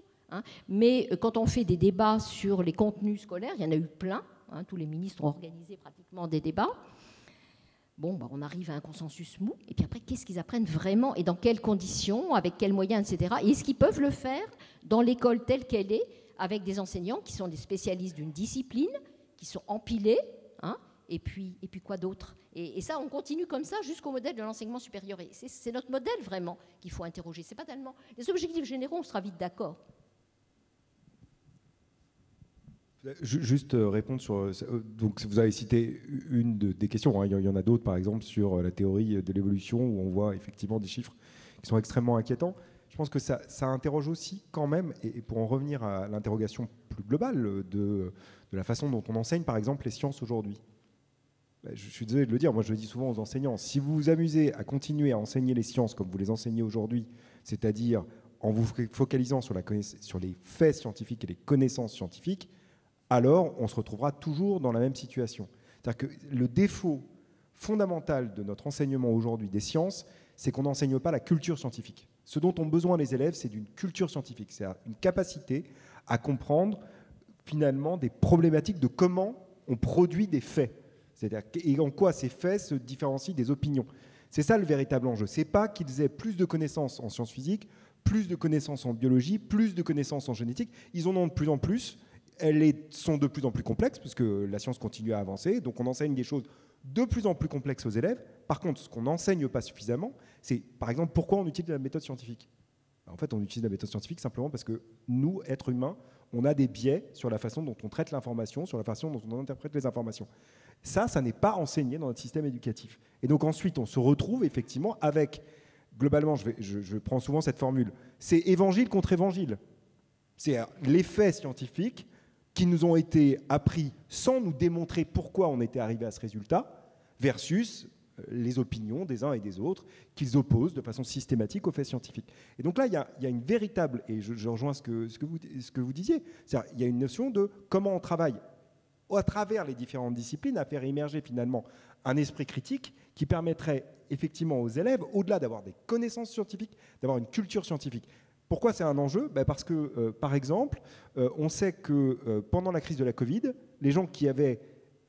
Mais quand on fait des débats sur les contenus scolaires, il y en a eu plein. Tous les ministres ont organisé pratiquement des débats. Bon, on arrive à un consensus mou. Et puis après, qu'est-ce qu'ils apprennent vraiment et dans quelles conditions, avec quels moyens, etc. Et est-ce qu'ils peuvent le faire dans l'école telle qu'elle est, avec des enseignants qui sont des spécialistes d'une discipline, qui sont empilés, et puis quoi d'autre? Et ça, on continue comme ça jusqu'au modèle de l'enseignement supérieur. Et c'est notre modèle vraiment qu'il faut interroger. C'est pas tellement les objectifs généraux, on sera vite d'accord. Juste répondre sur... Donc vous avez cité une des questions, il y en a d'autres par exemple sur la théorie de l'évolution où on voit effectivement des chiffres qui sont extrêmement inquiétants. Je pense que ça interroge aussi quand même, et pour en revenir à l'interrogation plus globale de la façon dont on enseigne par exemple les sciences aujourd'hui. Je suis désolé de le dire, moi je le dis souvent aux enseignants, si vous vous amusez à continuer à enseigner les sciences comme vous les enseignez aujourd'hui, c'est-à-dire en vous focalisant sur les faits scientifiques et les connaissances scientifiques, alors on se retrouvera toujours dans la même situation. C'est-à-dire que le défaut fondamental de notre enseignement aujourd'hui des sciences, c'est qu'on n'enseigne pas la culture scientifique. Ce dont ont besoin les élèves, c'est d'une culture scientifique, c'est une capacité à comprendre finalement des problématiques de comment on produit des faits, c'est-à-dire et en quoi ces faits se différencient des opinions. C'est ça le véritable enjeu. C'est pas qu'ils aient plus de connaissances en sciences physiques, plus de connaissances en biologie, plus de connaissances en génétique. Ils en ont de plus en plus. Elles sont de plus en plus complexes, puisque la science continue à avancer, donc on enseigne des choses de plus en plus complexes aux élèves. Par contre, ce qu'on n'enseigne pas suffisamment, c'est, par exemple, pourquoi on utilise la méthode scientifique. En fait, on utilise la méthode scientifique simplement parce que nous, êtres humains, on a des biais sur la façon dont on traite l'information, sur la façon dont on interprète les informations. Ça n'est pas enseigné dans notre système éducatif. Et donc ensuite, on se retrouve effectivement avec, globalement, je prends souvent cette formule, c'est évangile contre évangile. C'est les faits scientifiques qui nous ont été appris sans nous démontrer pourquoi on était arrivé à ce résultat, versus les opinions des uns et des autres qu'ils opposent de façon systématique aux faits scientifiques. Et donc là, il y a une véritable, et je rejoins ce que vous disiez, c'est-à-dire il y a une notion de comment on travaille à travers les différentes disciplines, à faire émerger finalement un esprit critique qui permettrait effectivement aux élèves, au-delà d'avoir des connaissances scientifiques, d'avoir une culture scientifique. Pourquoi c'est un enjeu ? Parce que, par exemple, on sait que pendant la crise de la Covid, les gens qui avaient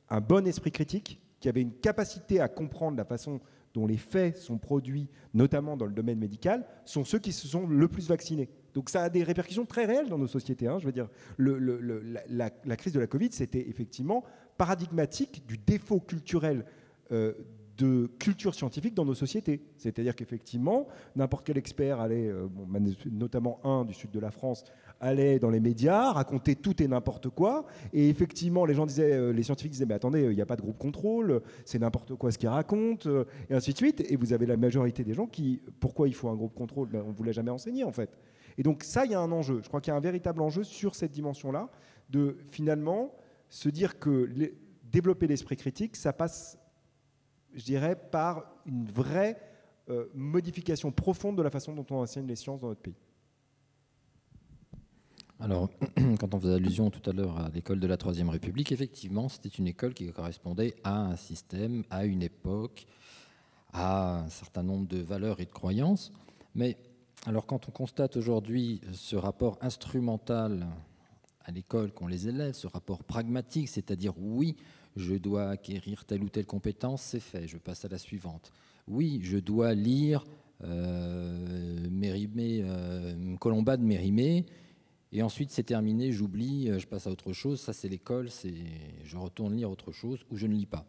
un bon esprit critique, qui avaient une capacité à comprendre la façon dont les faits sont produits, notamment dans le domaine médical, sont ceux qui se sont le plus vaccinés. Donc ça a des répercussions très réelles dans nos sociétés. Je veux dire, la crise de la Covid, c'était effectivement paradigmatique du défaut culturel de culture scientifique dans nos sociétés. C'est-à-dire qu'effectivement, n'importe quel expert allait, notamment un du sud de la France, allait dans les médias, raconter tout et n'importe quoi. Et effectivement, les gens disaient, les scientifiques disaient, mais attendez, il n'y a pas de groupe contrôle, c'est n'importe quoi ce qu'ils racontent, et ainsi de suite. Et vous avez la majorité des gens qui, pourquoi il faut un groupe contrôle ? On ne vous l'a jamais enseigné, en fait. Et donc ça, il y a un enjeu. Je crois qu'il y a un véritable enjeu sur cette dimension-là, de finalement se dire que développer l'esprit critique, ça passe, je dirais, par une vraie modification profonde de la façon dont on enseigne les sciences dans notre pays. Alors, quand on faisait allusion tout à l'heure à l'école de la Troisième République, effectivement, c'était une école qui correspondait à un système, à une époque, à un certain nombre de valeurs et de croyances. Mais alors, quand on constate aujourd'hui ce rapport instrumental à l'école qu'ont les élèves, ce rapport pragmatique, c'est-à-dire oui, je dois acquérir telle ou telle compétence, c'est fait, je passe à la suivante. Oui, je dois lire Colomba de Mérimée, et ensuite c'est terminé, j'oublie, je passe à autre chose, ça c'est l'école, je retourne lire autre chose ou je ne lis pas.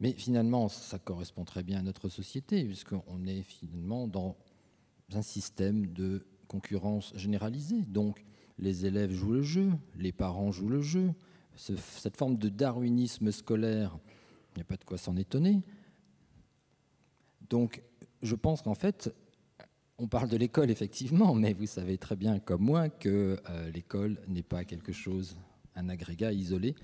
Mais finalement, ça correspond très bien à notre société, puisqu'on est finalement dans un système de concurrence généralisée. Donc les élèves jouent le jeu, les parents jouent le jeu. Cette forme de darwinisme scolaire, il n'y a pas de quoi s'en étonner. Donc je pense qu'en fait, on parle de l'école effectivement, mais vous savez très bien comme moi que l'école n'est pas quelque chose, un agrégat isolé,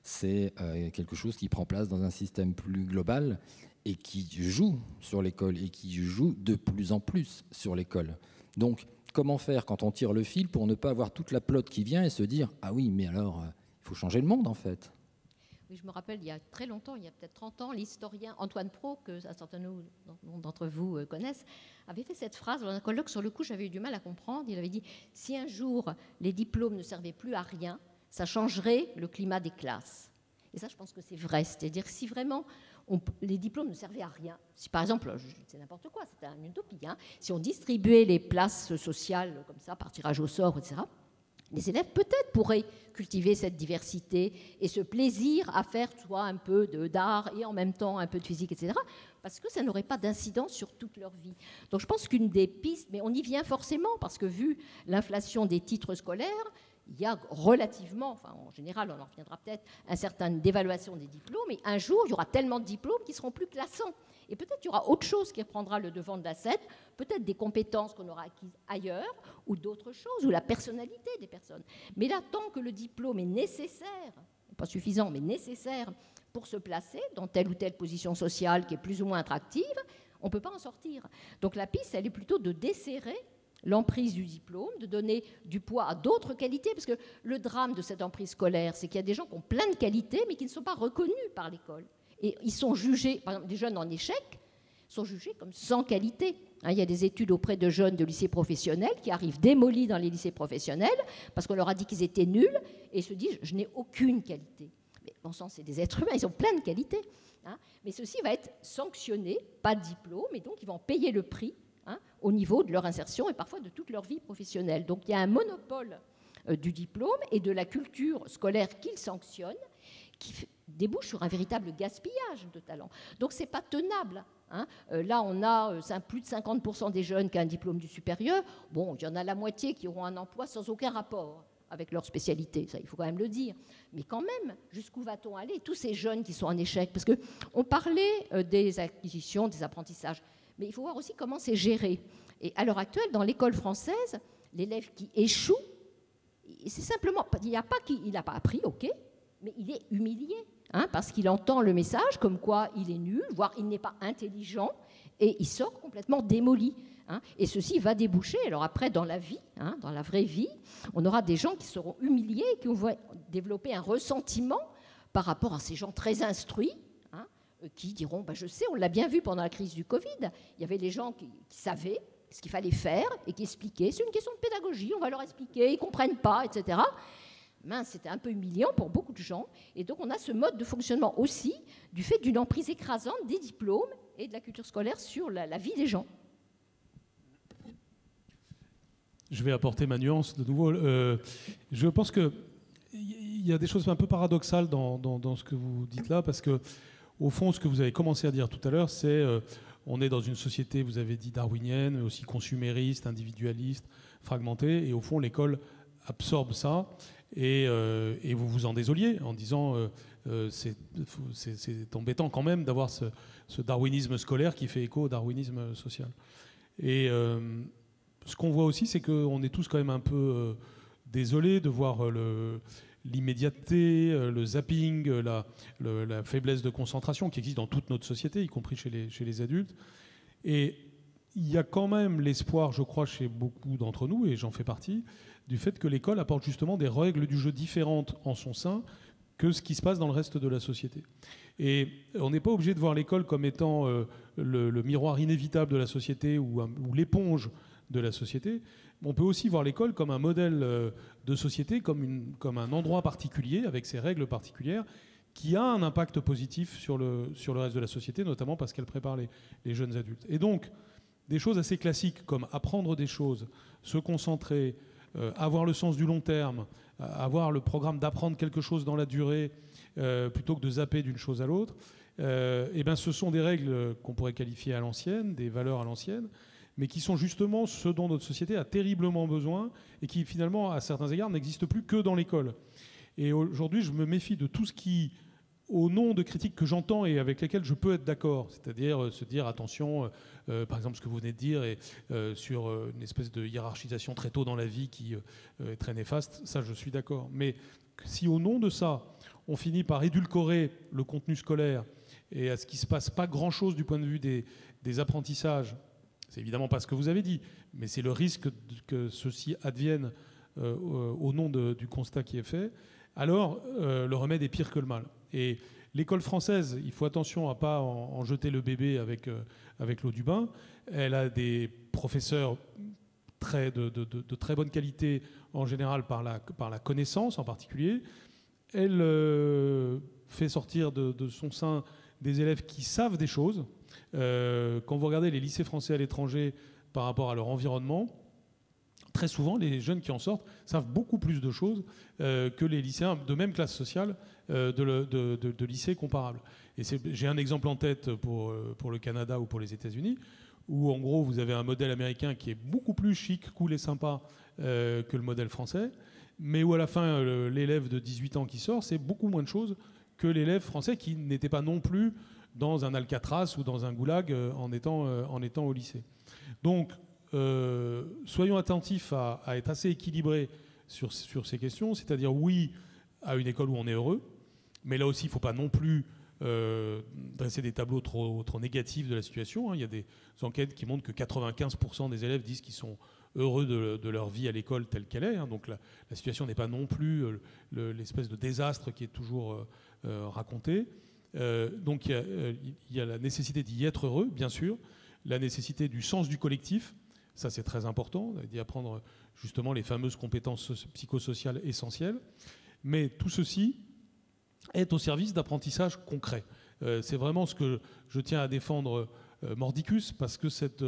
c'est quelque chose qui prend place dans un système plus global et qui joue sur l'école et qui joue de plus en plus sur l'école. Donc comment faire quand on tire le fil pour ne pas avoir toute la pelote qui vient et se dire « Ah oui, mais alors, il faut changer le monde en fait ». Oui, je me rappelle, il y a très longtemps, il y a peut-être 30 ans, l'historien Antoine Pro, que un certain nombre d'entre vous connaissent, avait fait cette phrase dans un colloque. Sur le coup, j'avais eu du mal à comprendre. Il avait dit « Si un jour, les diplômes ne servaient plus à rien, ça changerait le climat des classes ». Et ça, je pense que c'est vrai. C'est-à-dire que si vraiment les diplômes ne servaient à rien, si par exemple, c'est n'importe quoi, c'était une utopie, si on distribuait les places sociales comme ça, par tirage au sort, etc., les élèves peut-être pourraient cultiver cette diversité et ce plaisir à faire soit un peu d'art et en même temps un peu de physique, etc., parce que ça n'aurait pas d'incidence sur toute leur vie. Donc je pense qu'une des pistes, mais on y vient forcément, parce que vu l'inflation des titres scolaires, il y a relativement, enfin en général on en reviendra peut-être, une certaine dévaluation des diplômes, et un jour il y aura tellement de diplômes qui ne seront plus classants. Et peut-être il y aura autre chose qui reprendra le devant de la scène, peut-être des compétences qu'on aura acquises ailleurs, ou d'autres choses, ou la personnalité des personnes. Mais là, tant que le diplôme est nécessaire, pas suffisant, mais nécessaire pour se placer dans telle ou telle position sociale qui est plus ou moins attractive, on ne peut pas en sortir. Donc la piste, elle est plutôt de desserrer l'emprise du diplôme, de donner du poids à d'autres qualités, parce que le drame de cette emprise scolaire, c'est qu'il y a des gens qui ont plein de qualités, mais qui ne sont pas reconnus par l'école. Et ils sont jugés, par exemple, des jeunes en échec sont jugés comme sans qualité. Il y a des études auprès de jeunes de lycées professionnels qui arrivent démolis dans les lycées professionnels parce qu'on leur a dit qu'ils étaient nuls et se disent « je n'ai aucune qualité ». Mais bon sang, c'est des êtres humains, ils ont plein de qualités. Mais ceci va être sanctionné, pas de diplôme, et donc ils vont payer le prix au niveau de leur insertion et parfois de toute leur vie professionnelle. Donc il y a un monopole du diplôme et de la culture scolaire qu'ils sanctionnent qui débouche sur un véritable gaspillage de talent. Donc ce n'est pas tenable. Là, on a plus de 50% des jeunes qui ont un diplôme du supérieur. Bon, il y en a la moitié qui auront un emploi sans aucun rapport avec leur spécialité, ça il faut quand même le dire. Mais quand même, jusqu'où va-t-on aller ? Tous ces jeunes qui sont en échec, parce qu'on parlait des acquisitions, des apprentissages, mais il faut voir aussi comment c'est géré. Et à l'heure actuelle, dans l'école française, l'élève qui échoue, c'est simplement, il n'a pas appris, ok, mais il est humilié, parce qu'il entend le message comme quoi il est nul, voire il n'est pas intelligent, et il sort complètement démoli. hein, et ceci va déboucher. Alors après, dans la vie, hein, dans la vraie vie, on aura des gens qui seront humiliés, qui vont développer un ressentiment par rapport à ces gens très instruits, hein, qui diront, bah, je sais, on l'a bien vu pendant la crise du Covid, il y avait les gens qui savaient ce qu'il fallait faire et qui expliquaient. C'est une question de pédagogie, on va leur expliquer, ils ne comprennent pas, etc. Mince, c'était un peu humiliant pour beaucoup de gens. Et donc on a ce mode de fonctionnement aussi du fait d'une emprise écrasante des diplômes et de la culture scolaire sur la vie des gens. Je vais apporter ma nuance de nouveau. Je pense qu'il y a des choses un peu paradoxales dans ce que vous dites là, parce que au fond, ce que vous avez commencé à dire tout à l'heure, c'est on est dans une société, vous avez dit darwinienne, mais aussi consumériste, individualiste, fragmentée, et au fond, l'école absorbe ça, et vous vous en désoliez en disant c'est embêtant quand même d'avoir ce darwinisme scolaire qui fait écho au darwinisme social. Et ce qu'on voit aussi, c'est qu'on est tous quand même un peu désolés de voir l'immédiateté, le zapping, la faiblesse de concentration qui existe dans toute notre société, y compris chez les adultes. Et il y a quand même l'espoir, je crois, chez beaucoup d'entre nous, et j'en fais partie, du fait que l'école apporte justement des règles du jeu différentes en son sein que ce qui se passe dans le reste de la société. Et on n'est pas obligé de voir l'école comme étant le miroir inévitable de la société ou l'éponge de la société. On peut aussi voir l'école comme un modèle de société, comme un endroit particulier, avec ses règles particulières, qui a un impact positif sur le reste de la société, notamment parce qu'elle prépare les jeunes adultes. Et donc, des choses assez classiques comme apprendre des choses, se concentrer, avoir le sens du long terme, avoir le programme d'apprendre quelque chose dans la durée, plutôt que de zapper d'une chose à l'autre, et ben ce sont des règles qu'on pourrait qualifier à l'ancienne, des valeurs à l'ancienne, mais qui sont justement ce dont notre société a terriblement besoin et qui finalement, à certains égards, n'existent plus que dans l'école. Et aujourd'hui, je me méfie de tout ce qui, au nom de critiques que j'entends et avec lesquelles je peux être d'accord, c'est-à-dire se dire attention, par exemple ce que vous venez de dire, et sur une espèce de hiérarchisation très tôt dans la vie qui est très néfaste, ça je suis d'accord. Mais si au nom de ça, on finit par édulcorer le contenu scolaire et à ce qu'il ne se passe pas grand-chose du point de vue des apprentissages, c'est évidemment pas ce que vous avez dit, mais c'est le risque que ceci advienne au nom du constat qui est fait, alors le remède est pire que le mal. Et l'école française, il faut attention à ne pas en jeter le bébé avec l'eau du bain. Elle a des professeurs de très bonne qualité, en général par la connaissance en particulier. Elle fait sortir de son sein des élèves qui savent des choses. Quand vous regardez les lycées français à l'étranger par rapport à leur environnement, très souvent, les jeunes qui en sortent savent beaucoup plus de choses que les lycéens de même classe sociale de lycées comparables. Et j'ai un exemple en tête pour le Canada ou pour les États-Unis, où en gros, vous avez un modèle américain qui est beaucoup plus chic, cool et sympa que le modèle français, mais où à la fin, l'élève de 18 ans qui sort, c'est beaucoup moins de choses que l'élève français qui n'était pas non plus dans un Alcatraz ou dans un goulag en étant au lycée. Donc, soyons attentifs à être assez équilibrés sur ces questions, c'est-à-dire oui à une école où on est heureux, mais là aussi il ne faut pas non plus dresser des tableaux trop négatifs de la situation. Il y a des enquêtes qui montrent que 95% des élèves disent qu'ils sont heureux de leur vie à l'école telle qu'elle est. Donc la situation n'est pas non plus l'espèce de désastre qui est toujours raconté. Donc il y a la nécessité d'y être heureux, bien sûr, la nécessité du sens du collectif, ça c'est très important, d'y apprendre justement les fameuses compétences psychosociales essentielles, mais tout ceci est au service d'apprentissage concret. C'est vraiment ce que je tiens à défendre mordicus, parce que cette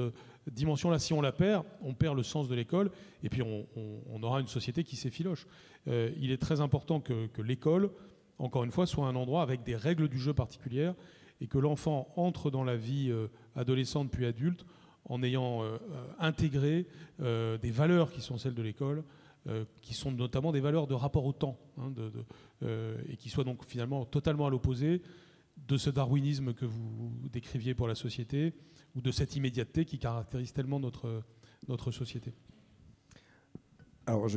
dimension-là, si on la perd, on perd le sens de l'école, et puis on aura une société qui s'effiloche. Il est très important que l'école, encore une fois, soit un endroit avec des règles du jeu particulières, et que l'enfant entre dans la vie adolescente puis adulte en ayant intégré des valeurs qui sont celles de l'école, qui sont notamment des valeurs de rapport au temps, et qui soient donc finalement totalement à l'opposé de ce darwinisme que vous décriviez pour la société, ou de cette immédiateté qui caractérise tellement notre société. Alors,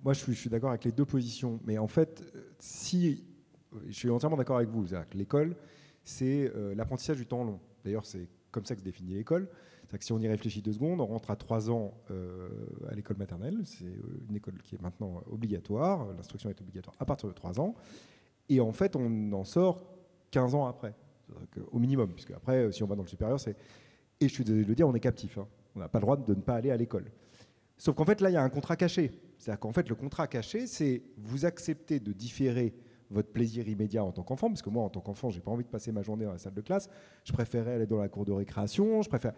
moi, je suis d'accord avec les deux positions, mais en fait, je suis entièrement d'accord avec vous. L'école, c'est l'apprentissage du temps long. D'ailleurs, c'est comme ça que se définit l'école. C'est-à-dire que si on y réfléchit 2 secondes, on rentre à 3 ans à l'école maternelle. C'est une école qui est maintenant obligatoire. L'instruction est obligatoire à partir de 3 ans. Et en fait, on en sort 15 ans après, au minimum. Puisque après, si on va dans le supérieur, c'est... Et je suis désolé de le dire, on est captif. Hein. On n'a pas le droit de ne pas aller à l'école. Sauf qu'en fait, là, il y a un contrat caché. C'est-à-dire qu'en fait, le contrat caché, c'est vous acceptez de différer votre plaisir immédiat en tant qu'enfant, parce que moi, en tant qu'enfant, j'ai pas envie de passer ma journée dans la salle de classe. Je préférais aller dans la cour de récréation. Je préfère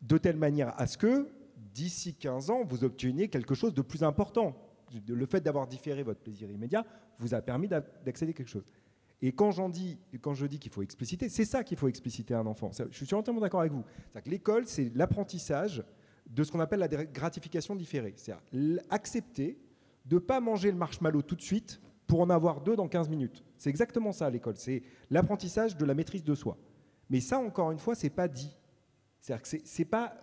de telle manière à ce que, d'ici 15 ans, vous obteniez quelque chose de plus important. Le fait d'avoir différé votre plaisir immédiat vous a permis d'accéder à quelque chose. Et quand je dis qu'il faut expliciter, c'est ça qu'il faut expliciter à un enfant. Je suis entièrement d'accord avec vous. C'est-à-dire que l'école, c'est l'apprentissage de ce qu'on appelle la gratification différée. C'est-à-dire accepter de ne pas manger le marshmallow tout de suite pour en avoir 2 dans 15 minutes. C'est exactement ça, l'école. C'est l'apprentissage de la maîtrise de soi. Mais ça, encore une fois, ce n'est pas dit. C'est-à-dire que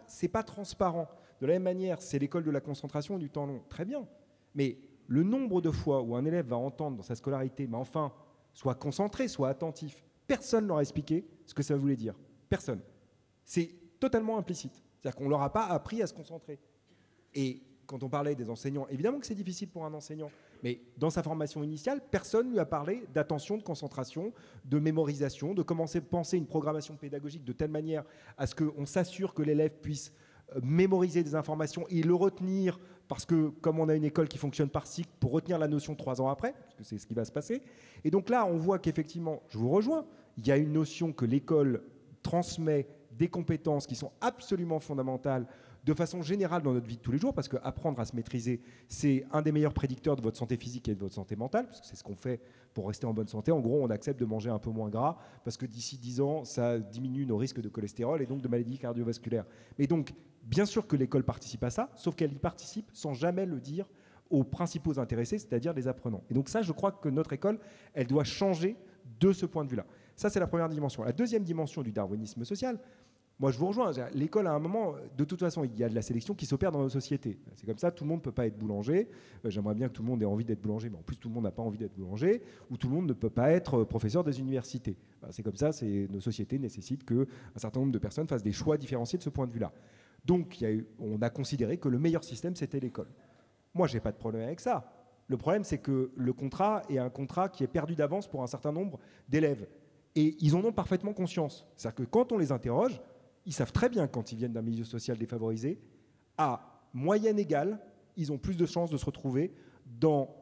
c'est pas transparent. De la même manière, c'est l'école de la concentration et du temps long. Très bien. Mais le nombre de fois où un élève va entendre dans sa scolarité, mais enfin, soit concentré, soit attentif, personne ne leur a expliqué ce que ça voulait dire. Personne. C'est totalement implicite. C'est-à-dire qu'on ne leur a pas appris à se concentrer. Et quand on parlait des enseignants, évidemment que c'est difficile pour un enseignant, mais dans sa formation initiale, personne ne lui a parlé d'attention, de concentration, de mémorisation, de commencer à penser une programmation pédagogique de telle manière à ce qu'on s'assure que l'élève puisse mémoriser des informations et le retenir, parce que comme on a une école qui fonctionne par cycle, pour retenir la notion 3 ans après, parce que c'est ce qui va se passer. Et donc là, on voit qu'effectivement, je vous rejoins, il y a une notion que l'école transmet des compétences qui sont absolument fondamentales de façon générale dans notre vie de tous les jours, parce qu'apprendre à se maîtriser, c'est un des meilleurs prédicteurs de votre santé physique et de votre santé mentale, parce que c'est ce qu'on fait pour rester en bonne santé. En gros, on accepte de manger un peu moins gras, parce que d'ici 10 ans, ça diminue nos risques de cholestérol et donc de maladies cardiovasculaires. Mais donc, bien sûr que l'école participe à ça, sauf qu'elle y participe sans jamais le dire aux principaux intéressés, c'est-à-dire les apprenants. Et donc ça, je crois que notre école, elle doit changer de ce point de vue-là. Ça, c'est la première dimension. La deuxième dimension du darwinisme social, moi, je vous rejoins. L'école, à un moment, de toute façon, il y a de la sélection qui s'opère dans nos sociétés. C'est comme ça, tout le monde ne peut pas être boulanger. J'aimerais bien que tout le monde ait envie d'être boulanger, mais en plus, tout le monde n'a pas envie d'être boulanger, ou tout le monde ne peut pas être professeur des universités. C'est comme ça, nos sociétés nécessitent qu'un certain nombre de personnes fassent des choix différenciés de ce point de vue-là. Donc, on a considéré que le meilleur système, c'était l'école. Moi, je n'ai pas de problème avec ça. Le problème, c'est que le contrat est un contrat qui est perdu d'avance pour un certain nombre d'élèves. Et ils en ont parfaitement conscience. C'est-à-dire que quand on les interroge, ils savent très bien, quand ils viennent d'un milieu social défavorisé, à moyenne égale, ils ont plus de chances de se retrouver dans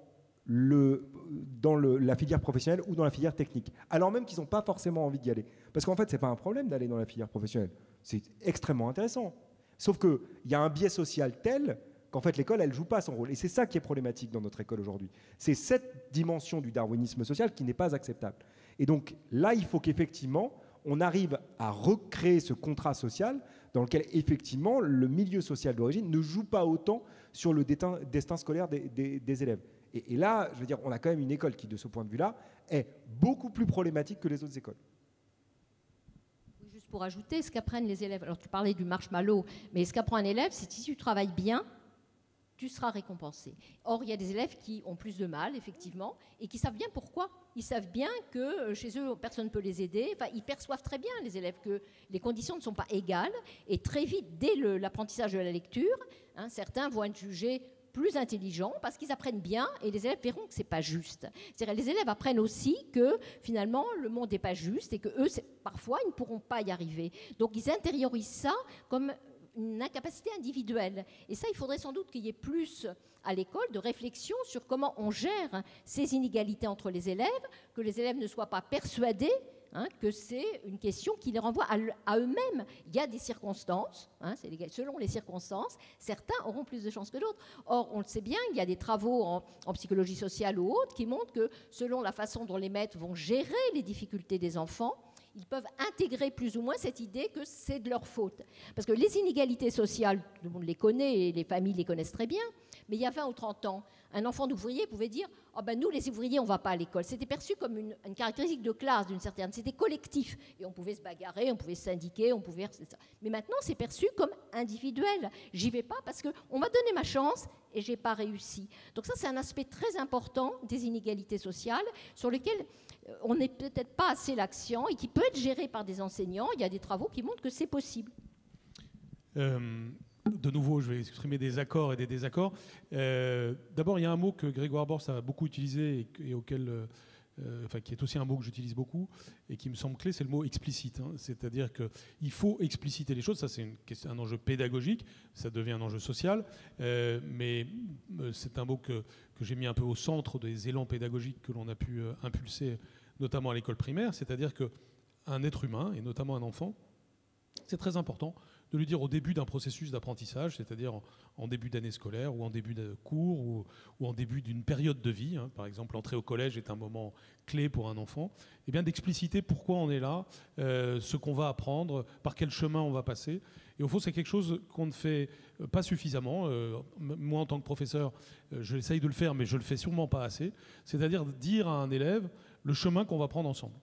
la filière professionnelle ou dans la filière technique, alors même qu'ils n'ont pas forcément envie d'y aller. Parce qu'en fait, ce n'est pas un problème d'aller dans la filière professionnelle. C'est extrêmement intéressant. Sauf qu'il y a un biais social tel qu'en fait, l'école, elle ne joue pas son rôle. Et c'est ça qui est problématique dans notre école aujourd'hui. C'est cette dimension du darwinisme social qui n'est pas acceptable. Et donc là, il faut qu'effectivement, on arrive à recréer ce contrat social dans lequel, effectivement, le milieu social d'origine ne joue pas autant sur le destin scolaire des élèves. Et là, je veux dire, on a quand même une école qui, de ce point de vue-là, est beaucoup plus problématique que les autres écoles. Juste pour ajouter, ce qu'apprennent les élèves, alors tu parlais du marshmallow, mais ce qu'apprend un élève, c'est que si tu travailles bien, tu seras récompensé. Or, il y a des élèves qui ont plus de mal, effectivement, et qui savent bien pourquoi. Ils savent bien que chez eux, personne ne peut les aider. Enfin, ils perçoivent très bien, les élèves, que les conditions ne sont pas égales. Et très vite, dès l'apprentissage de la lecture, certains vont être jugés plus intelligents parce qu'ils apprennent bien, et les élèves verront que ce n'est pas juste. C'est-à-dire, les élèves apprennent aussi que, finalement, le monde n'est pas juste et qu'eux, parfois, ils ne pourront pas y arriver. Donc, ils intériorisent ça comme une incapacité individuelle. Et ça, il faudrait sans doute qu'il y ait plus à l'école de réflexion sur comment on gère ces inégalités entre les élèves, que les élèves ne soient pas persuadés que c'est une question qui les renvoie à eux-mêmes. Il y a des circonstances, selon les circonstances, certains auront plus de chances que d'autres. Or, on le sait bien, il y a des travaux en psychologie sociale ou autres qui montrent que selon la façon dont les maîtres vont gérer les difficultés des enfants, ils peuvent intégrer plus ou moins cette idée que c'est de leur faute. Parce que les inégalités sociales, tout le monde les connaît et les familles les connaissent très bien, mais il y a 20 ou 30 ans, un enfant d'ouvrier pouvait dire « oh ben nous, les ouvriers, on ne va pas à l'école ». C'était perçu comme une caractéristique de classe, d'une certaine... C'était collectif. Et on pouvait se bagarrer, on pouvait se syndiquer, on pouvait... Mais maintenant, c'est perçu comme individuel. J'y vais pas parce qu'on m'a donné ma chance et je n'ai pas réussi. Donc ça, c'est un aspect très important des inégalités sociales sur lequel on n'est peut-être pas assez l'accent et qui peut être géré par des enseignants. Il y a des travaux qui montrent que c'est possible. De nouveau, je vais exprimer des accords et des désaccords. D'abord, il y a un mot que Grégoire Borst a beaucoup utilisé et auquel, qui est aussi un mot que j'utilise beaucoup et qui me semble clé, c'est le mot explicite. C'est-à-dire qu'il faut expliciter les choses. Ça, c'est un enjeu pédagogique. Ça devient un enjeu social. Mais c'est un mot que j'ai mis un peu au centre des élans pédagogiques que l'on a pu impulser, notamment à l'école primaire. C'est-à-dire qu'un être humain, et notamment un enfant, c'est très important de lui dire au début d'un processus d'apprentissage, c'est-à-dire en début d'année scolaire ou en début de cours ou en début d'une période de vie, par exemple l'entrée au collège est un moment clé pour un enfant, et bien d'expliciter pourquoi on est là, ce qu'on va apprendre, par quel chemin on va passer. Et au fond, c'est quelque chose qu'on ne fait pas suffisamment. Moi, en tant que professeur, j'essaye de le faire, mais je ne le fais sûrement pas assez. C'est-à-dire dire à un élève le chemin qu'on va prendre ensemble.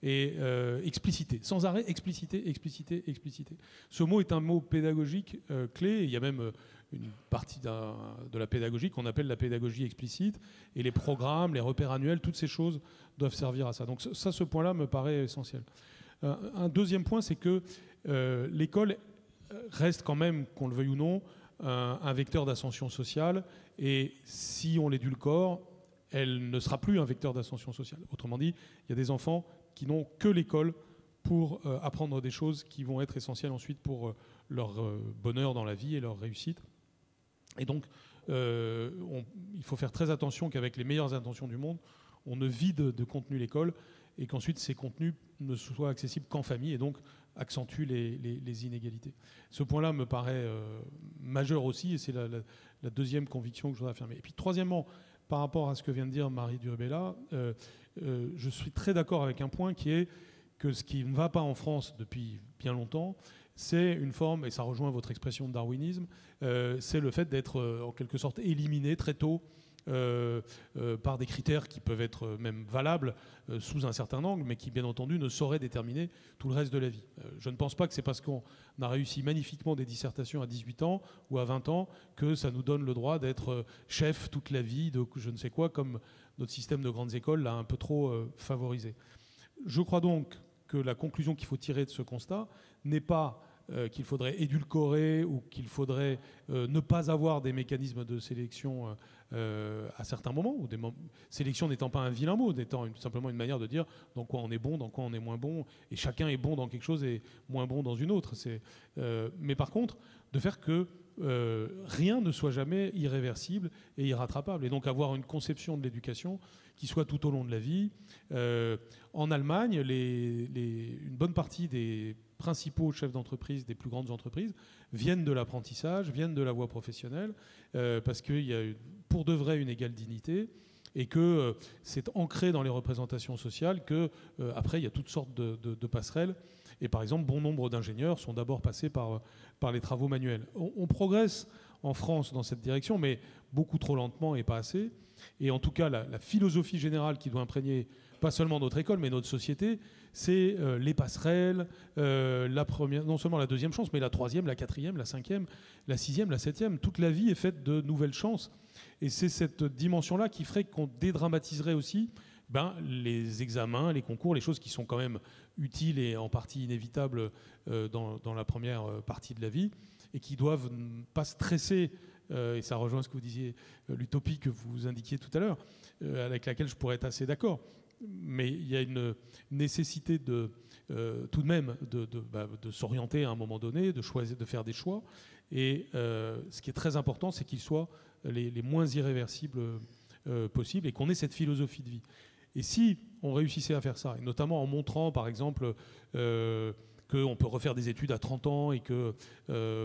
Et expliciter, sans arrêt, expliciter. Ce mot est un mot pédagogique clé. Il y a même une partie de la pédagogie qu'on appelle la pédagogie explicite. Et les programmes, les repères annuels, toutes ces choses doivent servir à ça. Donc ça, ce point-là me paraît essentiel. Un deuxième point, c'est que l'école reste quand même, qu'on le veuille ou non, un vecteur d'ascension sociale. Et si on l'édulcore, elle ne sera plus un vecteur d'ascension sociale. Autrement dit, il y a des enfants qui n'ont que l'école pour apprendre des choses qui vont être essentielles ensuite pour leur bonheur dans la vie et leur réussite. Et donc, il faut faire très attention qu'avec les meilleures intentions du monde, on ne vide de contenu l'école et qu'ensuite ces contenus ne soient accessibles qu'en famille et donc accentuent les inégalités. Ce point-là me paraît majeur aussi et c'est la deuxième conviction que je voudrais affirmer. Et puis troisièmement, par rapport à ce que vient de dire Marie Durubella, je suis très d'accord avec un point qui est que ce qui ne va pas en France depuis bien longtemps, c'est une forme, et ça rejoint votre expression de darwinisme, c'est le fait d'être en quelque sorte éliminé très tôt par des critères qui peuvent être même valables sous un certain angle, mais qui bien entendu ne sauraient déterminer tout le reste de la vie. Je ne pense pas que c'est parce qu'on a réussi magnifiquement des dissertations à 18 ans ou à 20 ans que ça nous donne le droit d'être chef toute la vie de je ne sais quoi, comme notre système de grandes écoles l'a un peu trop favorisé. Je crois donc que la conclusion qu'il faut tirer de ce constat n'est pas qu'il faudrait édulcorer ou qu'il faudrait ne pas avoir des mécanismes de sélection à certains moments, ou sélection n'étant pas un vilain mot, n'étant simplement une manière de dire dans quoi on est bon, dans quoi on est moins bon, et chacun est bon dans quelque chose et moins bon dans une autre. Mais par contre, de faire que rien ne soit jamais irréversible et irrattrapable, et donc avoir une conception de l'éducation qui soit tout au long de la vie. En Allemagne, une bonne partie des principaux chefs d'entreprise des plus grandes entreprises viennent de l'apprentissage, viennent de la voie professionnelle, parce qu'il y a pour de vrai une égale dignité et que c'est ancré dans les représentations sociales que après il y a toutes sortes de passerelles. Et par exemple, bon nombre d'ingénieurs sont d'abord passés par les travaux manuels. On progresse en France dans cette direction, mais beaucoup trop lentement et pas assez. Et en tout cas, la philosophie générale qui doit imprégner pas seulement notre école, mais notre société, c'est les passerelles, la première, non seulement la deuxième chance, mais la troisième, la quatrième, la cinquième, la sixième, la septième. Toute la vie est faite de nouvelles chances. Et c'est cette dimension-là qui ferait qu'on dédramatiserait aussi les examens, les concours, les choses qui sont quand même utiles et en partie inévitables dans la première partie de la vie, et qui doivent pas stresser, et ça rejoint ce que vous disiez, l'utopie que vous indiquiez tout à l'heure, avec laquelle je pourrais être assez d'accord. Mais il y a une nécessité tout de même de s'orienter à un moment donné, de choisir, de faire des choix. Et ce qui est très important, c'est qu'ils soient les moins irréversibles possibles et qu'on ait cette philosophie de vie. Et si on réussissait à faire ça, et notamment en montrant, par exemple, qu'on peut refaire des études à 30 ans et que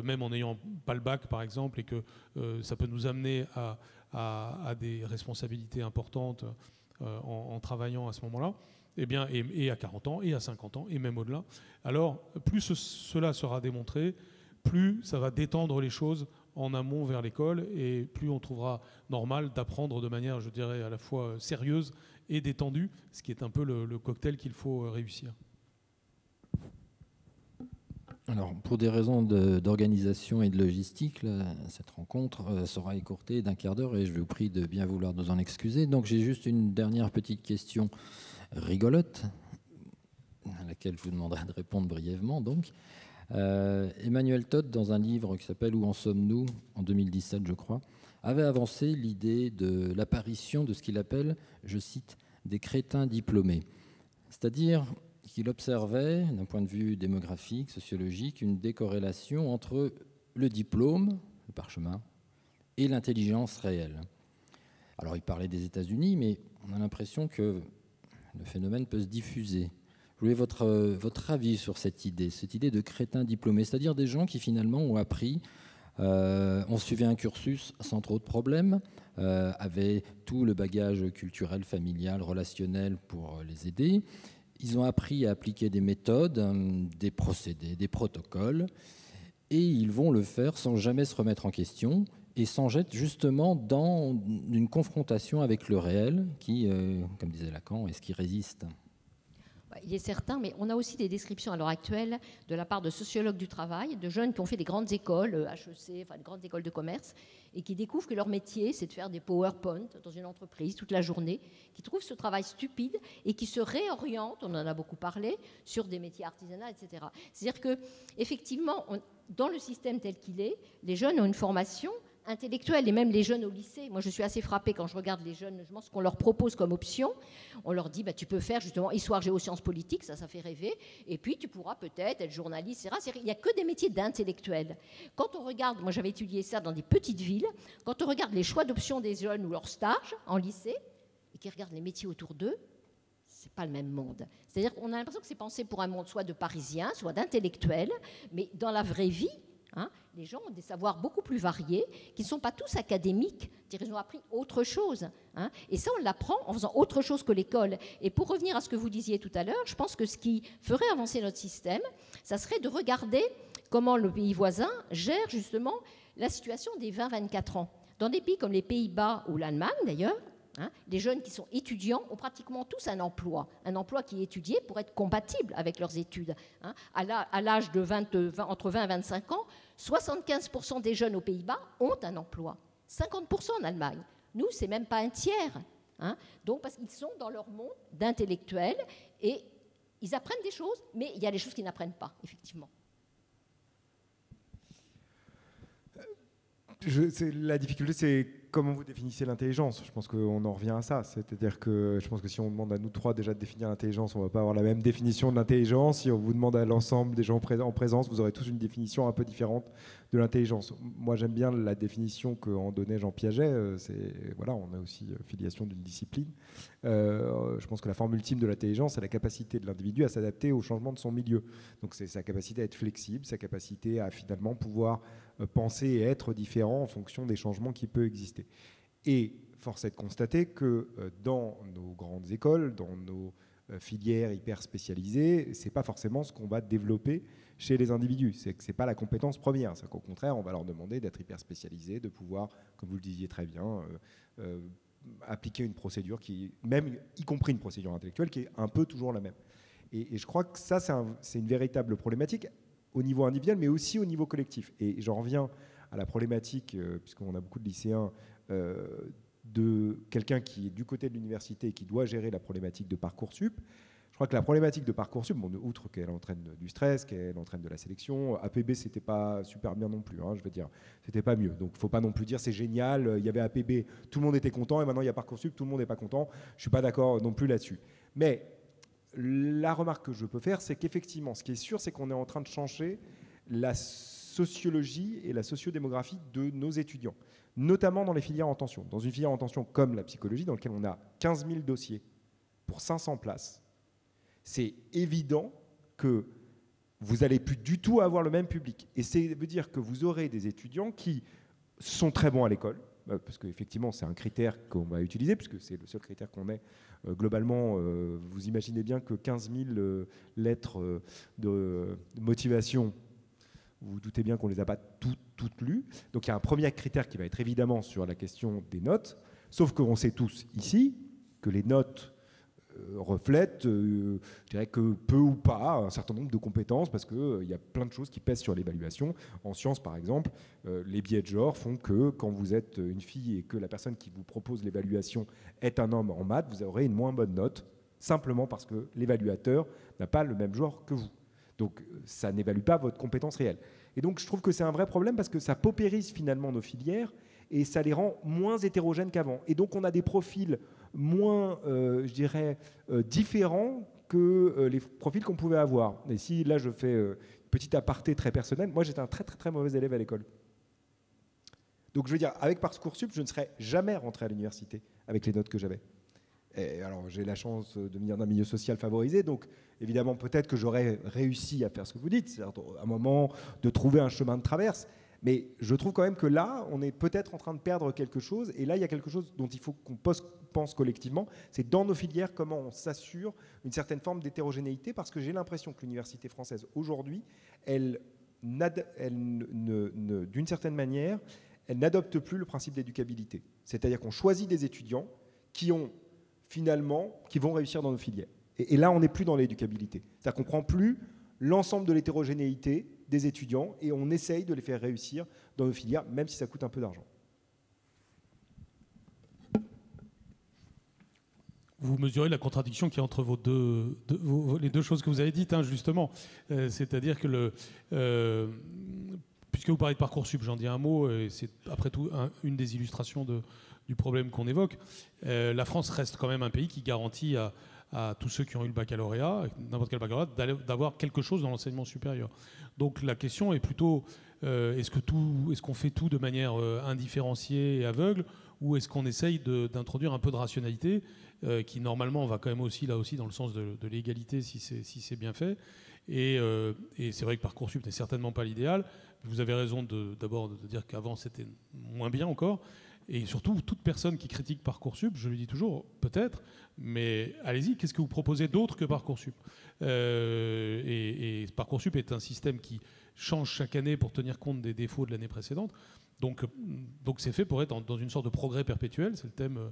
même en n'ayant pas le bac, par exemple, et que ça peut nous amener à des responsabilités importantes en travaillant à ce moment-là, et à 40 ans, et à 50 ans, et même au-delà, alors plus cela sera démontré, plus ça va détendre les choses en amont vers l'école, et plus on trouvera normal d'apprendre de manière, je dirais, à la fois sérieuse et détendue, ce qui est un peu le cocktail qu'il faut réussir. Alors, pour des raisons d'organisation et de logistique, là, cette rencontre sera écourtée d'un quart d'heure et je vous prie de bien vouloir nous en excuser. Donc, j'ai juste une dernière petite question rigolote, à laquelle je vous demanderai de répondre brièvement. Donc, Emmanuel Todd, dans un livre qui s'appelle « Où en sommes-nous ?», en 2017, je crois, avait avancé l'idée de l'apparition de ce qu'il appelle, je cite, « des crétins diplômés ». C'est-à-dire qu'il observait, d'un point de vue démographique, sociologique, une décorrélation entre le diplôme, le parchemin, et l'intelligence réelle. Alors, il parlait des États-Unis, mais on a l'impression que le phénomène peut se diffuser. Je voulais votre avis sur cette idée de crétins diplômés, c'est-à-dire des gens qui finalement ont appris, ont suivi un cursus sans trop de problèmes, avaient tout le bagage culturel, familial, relationnel pour les aider. Ils ont appris à appliquer des méthodes, des procédés, des protocoles, et ils vont le faire sans jamais se remettre en question et s'en-jettent justement dans une confrontation avec le réel qui, comme disait Lacan, est ce qui résiste. Il est certain, mais on a aussi des descriptions à l'heure actuelle de la part de sociologues du travail, de jeunes qui ont fait des grandes écoles, HEC, enfin des grandes écoles de commerce, et qui découvrent que leur métier, c'est de faire des PowerPoint dans une entreprise toute la journée, qui trouvent ce travail stupide et qui se réorientent, on en a beaucoup parlé, sur des métiers artisanaux, etc. C'est-à-dire qu'effectivement, dans le système tel qu'il est, les jeunes ont une formation intellectuels, et même les jeunes au lycée. Moi, je suis assez frappée quand je regarde les jeunes, ce qu'on leur propose comme option. On leur dit, tu peux faire justement histoire, géosciences politiques, ça fait rêver, et puis tu pourras peut-être être journaliste, etc. Il n'y a que des métiers d'intellectuels. Quand on regarde, moi j'avais étudié ça dans des petites villes, quand on regarde les choix d'options des jeunes ou leurs stages en lycée, et qu'ils regardent les métiers autour d'eux, c'est pas le même monde. C'est-à-dire qu'on a l'impression que c'est pensé pour un monde soit de Parisiens, soit d'intellectuels, mais dans la vraie vie, les gens ont des savoirs beaucoup plus variés, qui ne sont pas tous académiques. Ils ont appris autre chose. Et ça, on l'apprend en faisant autre chose que l'école. Et pour revenir à ce que vous disiez tout à l'heure, je pense que ce qui ferait avancer notre système, ça serait de regarder comment le pays voisin gère justement la situation des 20-24 ans. Dans des pays comme les Pays-Bas ou l'Allemagne, d'ailleurs, les jeunes qui sont étudiants ont pratiquement tous un emploi qui est étudié pour être compatible avec leurs études. À l'âge de entre 20 et 25 ans, 75% des jeunes aux Pays-Bas ont un emploi, 50% en Allemagne. Nous, c'est même pas un tiers. Donc, parce qu'ils sont dans leur monde d'intellectuels et ils apprennent des choses, mais il y a des choses qu'ils n'apprennent pas, effectivement. La difficulté, c'est comment vous définissez l'intelligence. Je pense qu'on en revient à ça. C'est-à-dire que je pense que si on demande à nous trois déjà de définir l'intelligence, on ne va pas avoir la même définition de l'intelligence. Si on vous demande à l'ensemble des gens en présence, vous aurez tous une définition un peu différente de l'intelligence. Moi, j'aime bien la définition qu'en donnait Jean Piaget. Voilà, on a aussi filiation d'une discipline. Je pense que la forme ultime de l'intelligence, c'est la capacité de l'individu à s'adapter au changement de son milieu. Donc c'est sa capacité à être flexible, sa capacité à finalement pouvoir penser et être différent en fonction des changements qui peuvent exister. Et force est de constater que dans nos grandes écoles, dans nos filières hyper spécialisées, c'est pas forcément ce qu'on va développer chez les individus. C'est pas la compétence première. C'est qu'au contraire, on va leur demander d'être hyper spécialisés, de pouvoir, comme vous le disiez très bien, appliquer une procédure même y compris une procédure intellectuelle qui est un peu toujours la même. Et je crois que ça, c'est une véritable problématique au niveau individuel, mais aussi au niveau collectif. Et j'en reviens à la problématique, puisqu'on a beaucoup de lycéens, de quelqu'un qui est du côté de l'université et qui doit gérer la problématique de Parcoursup. Je crois que la problématique de Parcoursup, outre qu'elle entraîne du stress, qu'elle entraîne de la sélection, APB, c'était pas super bien non plus, je veux dire, c'était pas mieux. Donc, il ne faut pas non plus dire c'est génial, il y avait APB, tout le monde était content, et maintenant il y a Parcoursup, tout le monde n'est pas content. Je ne suis pas d'accord non plus là-dessus. Mais la remarque que je peux faire, c'est qu'effectivement, ce qui est sûr, c'est qu'on est en train de changer la sociologie et la sociodémographie de nos étudiants, notamment dans les filières en tension. Dans une filière en tension comme la psychologie, dans laquelle on a 15 000 dossiers pour 500 places, c'est évident que vous n'allez plus du tout avoir le même public. Et ça veut dire que vous aurez des étudiants qui sont très bons à l'école, parce qu'effectivement, c'est un critère qu'on va utiliser, puisque c'est le seul critère qu'on ait. Globalement, vous imaginez bien que 15 000 lettres de motivation, vous vous doutez bien qu'on ne les a pas toutes lues. Donc il y a un premier critère qui va être évidemment sur la question des notes, sauf qu'on sait tous ici que les notes reflètent, je dirais que peu ou pas, un certain nombre de compétences, parce qu'il y a plein de choses qui pèsent sur l'évaluation. En sciences, par exemple, les biais de genre font que quand vous êtes une fille et que la personne qui vous propose l'évaluation est un homme en maths, vous aurez une moins bonne note, simplement parce que l'évaluateur n'a pas le même genre que vous. Donc ça n'évalue pas votre compétence réelle. Et donc je trouve que c'est un vrai problème parce que ça paupérise finalement nos filières et ça les rend moins hétérogènes qu'avant. Et donc on a des profils moins, je dirais, différents que les profils qu'on pouvait avoir. Et si là je fais une petite aparté très personnelle, moi j'étais un très très très mauvais élève à l'école. Donc je veux dire, avec Parcoursup, je ne serais jamais rentré à l'université avec les notes que j'avais. Et alors j'ai la chance de venir d'un milieu social favorisé, donc évidemment peut-être que j'aurais réussi à faire ce que vous dites, c'est-à-dire à un moment de trouver un chemin de traverse, mais je trouve quand même que là, on est peut-être en train de perdre quelque chose, et là il y a quelque chose dont il faut qu'on pense collectivement, c'est dans nos filières comment on s'assure une certaine forme d'hétérogénéité, parce que j'ai l'impression que l'université française aujourd'hui, d'une certaine manière, elle n'adopte plus le principe d'éducabilité, c'est-à-dire qu'on choisit des étudiants qui vont réussir dans nos filières. Et là, on n'est plus dans l'éducabilité. C'est-à-dire qu'on ne prend plus l'ensemble de l'hétérogénéité des étudiants et on essaye de les faire réussir dans nos filières, même si ça coûte un peu d'argent. Vous mesurez la contradiction qu'il y a entre les deux choses que vous avez dites, hein, justement. C'est-à-dire que puisque vous parlez de Parcoursup, j'en dis un mot, et c'est après tout une des illustrations du problème qu'on évoque. La France reste quand même un pays qui garantit à tous ceux qui ont eu le baccalauréat, n'importe quel baccalauréat, d'avoir quelque chose dans l'enseignement supérieur. Donc la question est plutôt, est-ce qu'on fait tout de manière indifférenciée et aveugle, ou est-ce qu'on essaye d'introduire un peu de rationalité, qui normalement va quand même aussi là aussi dans le sens de l'égalité si c'est bien fait. Et c'est vrai que Parcoursup n'est certainement pas l'idéal. Vous avez raison d'abord de dire qu'avant c'était moins bien encore. Et surtout, toute personne qui critique Parcoursup, je lui dis toujours, peut-être, mais allez-y, qu'est-ce que vous proposez d'autre que Parcoursup ? Et Parcoursup est un système qui change chaque année pour tenir compte des défauts de l'année précédente. Donc c'est fait pour être dans une sorte de progrès perpétuel, c'est le thème.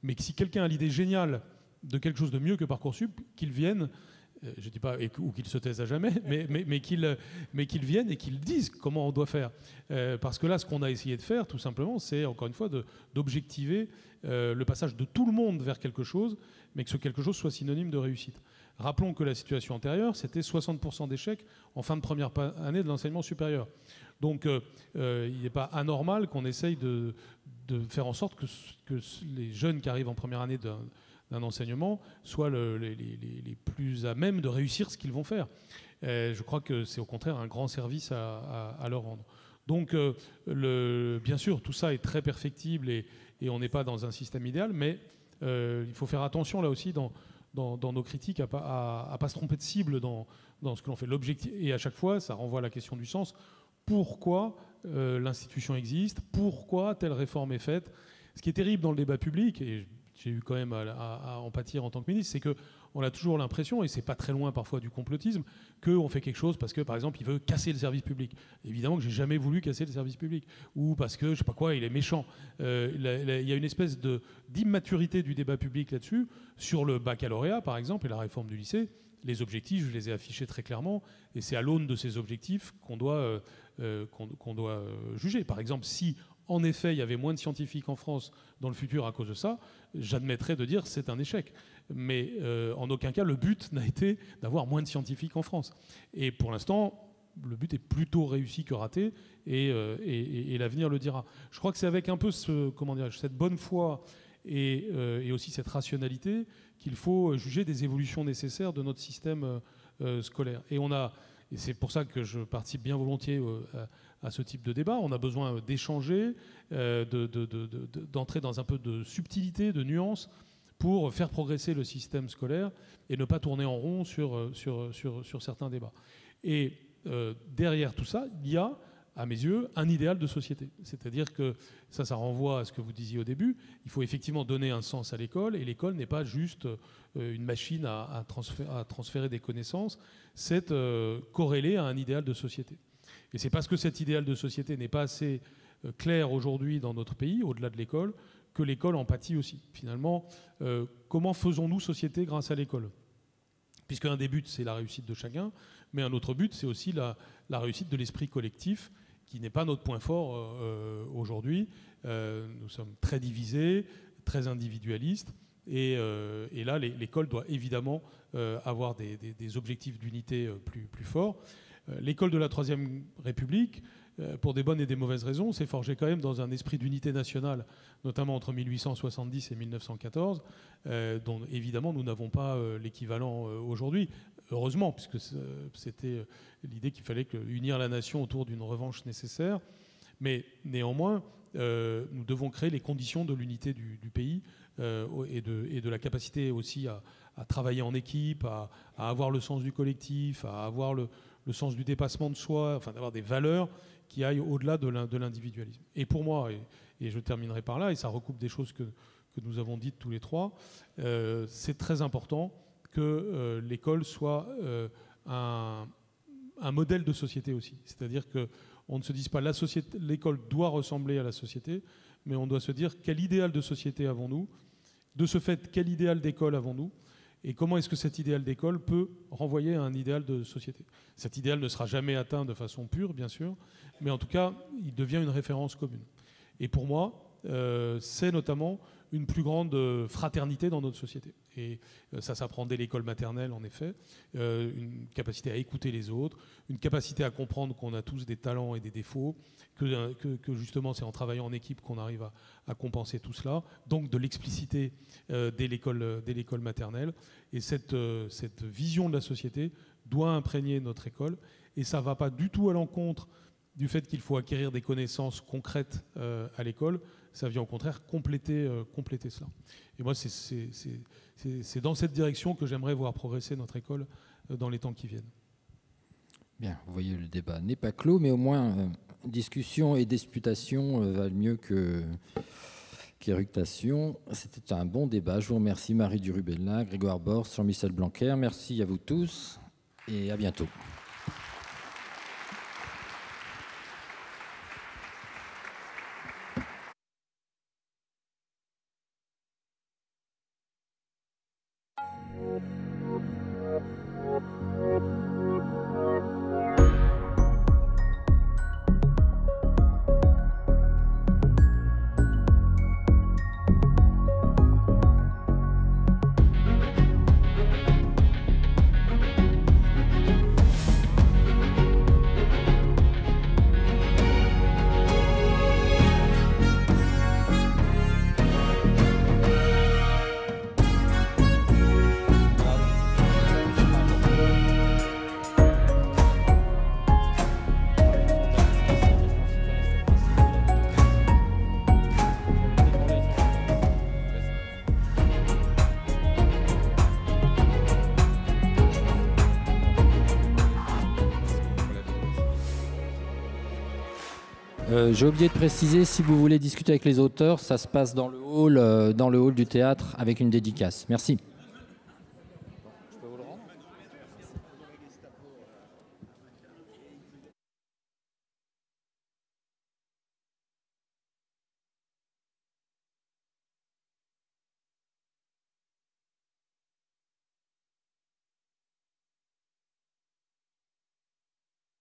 Mais si quelqu'un a l'idée géniale de quelque chose de mieux que Parcoursup, qu'il vienne. Je ne dis pas ou qu'ils se taisent à jamais, mais qu'ils viennent et qu'ils disent comment on doit faire. Parce que là, ce qu'on a essayé de faire, tout simplement, c'est encore une fois d'objectiver le passage de tout le monde vers quelque chose, mais que ce quelque chose soit synonyme de réussite. Rappelons que la situation antérieure, c'était 60% d'échecs en fin de première année de l'enseignement supérieur. Donc, il n'est pas anormal qu'on essaye de faire en sorte que les jeunes qui arrivent en première année d'un enseignement soient les plus à même de réussir ce qu'ils vont faire. Je crois que c'est au contraire un grand service à leur rendre. Donc, bien sûr, tout ça est très perfectible et on n'est pas dans un système idéal, mais il faut faire attention là aussi dans nos critiques à pas se tromper de cible dans ce que l'on fait. L'objectif, et à chaque fois, ça renvoie à la question du sens. Pourquoi l'institution existe ? Pourquoi telle réforme est faite ? Ce qui est terrible dans le débat public, et j'ai eu quand même à en pâtir en tant que ministre, c'est qu'on a toujours l'impression, et c'est pas très loin parfois du complotisme, qu'on fait quelque chose parce que, par exemple, il veut casser le service public. Évidemment que j'ai jamais voulu casser le service public. Ou parce que, je sais pas quoi, il est méchant. Il y a une espèce d'immaturité du débat public là-dessus. Sur le baccalauréat, par exemple, et la réforme du lycée, les objectifs, je les ai affichés très clairement, et c'est à l'aune de ces objectifs qu'on doit juger. Par exemple, si en effet il y avait moins de scientifiques en France dans le futur à cause de ça, j'admettrais de dire c'est un échec. Mais en aucun cas le but n'a été d'avoir moins de scientifiques en France. Et pour l'instant, le but est plutôt réussi que raté, et l'avenir le dira. Je crois que c'est avec un peu cette bonne foi et aussi cette rationalité qu'il faut juger des évolutions nécessaires de notre système scolaire. Et c'est pour ça que je participe bien volontiers à ce type de débat. On a besoin d'échanger, d'entrer dans un peu de subtilité, de nuance, pour faire progresser le système scolaire et ne pas tourner en rond sur certains débats. Et derrière tout ça, il y a, à mes yeux, un idéal de société. C'est-à-dire que ça renvoie à ce que vous disiez au début. Il faut effectivement donner un sens à l'école, et l'école n'est pas juste une machine à transférer des connaissances, c'est corrélé à un idéal de société. Et c'est parce que cet idéal de société n'est pas assez clair aujourd'hui dans notre pays, au-delà de l'école, que l'école en pâtit aussi. Finalement, comment faisons-nous société grâce à l'école ? Puisque un des buts, c'est la réussite de chacun, mais un autre but, c'est aussi la réussite de l'esprit collectif, qui n'est pas notre point fort aujourd'hui. Nous sommes très divisés, très individualistes, Et là, l'école doit évidemment avoir des objectifs d'unité plus forts. L'école de la Troisième République, pour des bonnes et des mauvaises raisons, s'est forgée quand même dans un esprit d'unité nationale, notamment entre 1870 et 1914, dont évidemment nous n'avons pas l'équivalent aujourd'hui, heureusement, puisque c'était l'idée qu'il fallait unir la nation autour d'une revanche nécessaire. Mais néanmoins, nous devons créer les conditions de l'unité du pays et de la capacité aussi à travailler en équipe, à avoir le sens du collectif, à avoir le sens du dépassement de soi, enfin d'avoir des valeurs qui aillent au-delà de l'individualisme. Et pour moi, et je terminerai par là, et ça recoupe des choses que nous avons dites tous les trois, c'est très important que l'école soit un modèle de société aussi. C'est-à-dire qu'on ne se dise pas l'école doit ressembler à la société, mais on doit se dire quel idéal de société avons-nous, de ce fait quel idéal d'école avons-nous, et comment est-ce que cet idéal d'école peut renvoyer à un idéal de société. Cet idéal ne sera jamais atteint de façon pure, bien sûr, mais en tout cas, il devient une référence commune. Et pour moi, c'est notamment une plus grande fraternité dans notre société. Et ça s'apprend dès l'école maternelle, en effet. Une capacité à écouter les autres, une capacité à comprendre qu'on a tous des talents et des défauts, que justement c'est en travaillant en équipe qu'on arrive à compenser tout cela. Donc de l'expliciter dès l'école maternelle. Et cette vision de la société doit imprégner notre école. Et ça ne va pas du tout à l'encontre du fait qu'il faut acquérir des connaissances concrètes à l'école. Ça vient au contraire compléter cela. Et moi, c'est dans cette direction que j'aimerais voir progresser notre école dans les temps qui viennent. Bien, vous voyez, le débat n'est pas clos, mais au moins, discussion et disputation valent mieux qu'éructation. C'était un bon débat. Je vous remercie, Marie Durubella, Grégoire Bors, Jean-Michel Blanquer. Merci à vous tous et à bientôt. J'ai oublié de préciser, si vous voulez discuter avec les auteurs, ça se passe dans le hall du théâtre avec une dédicace. Merci.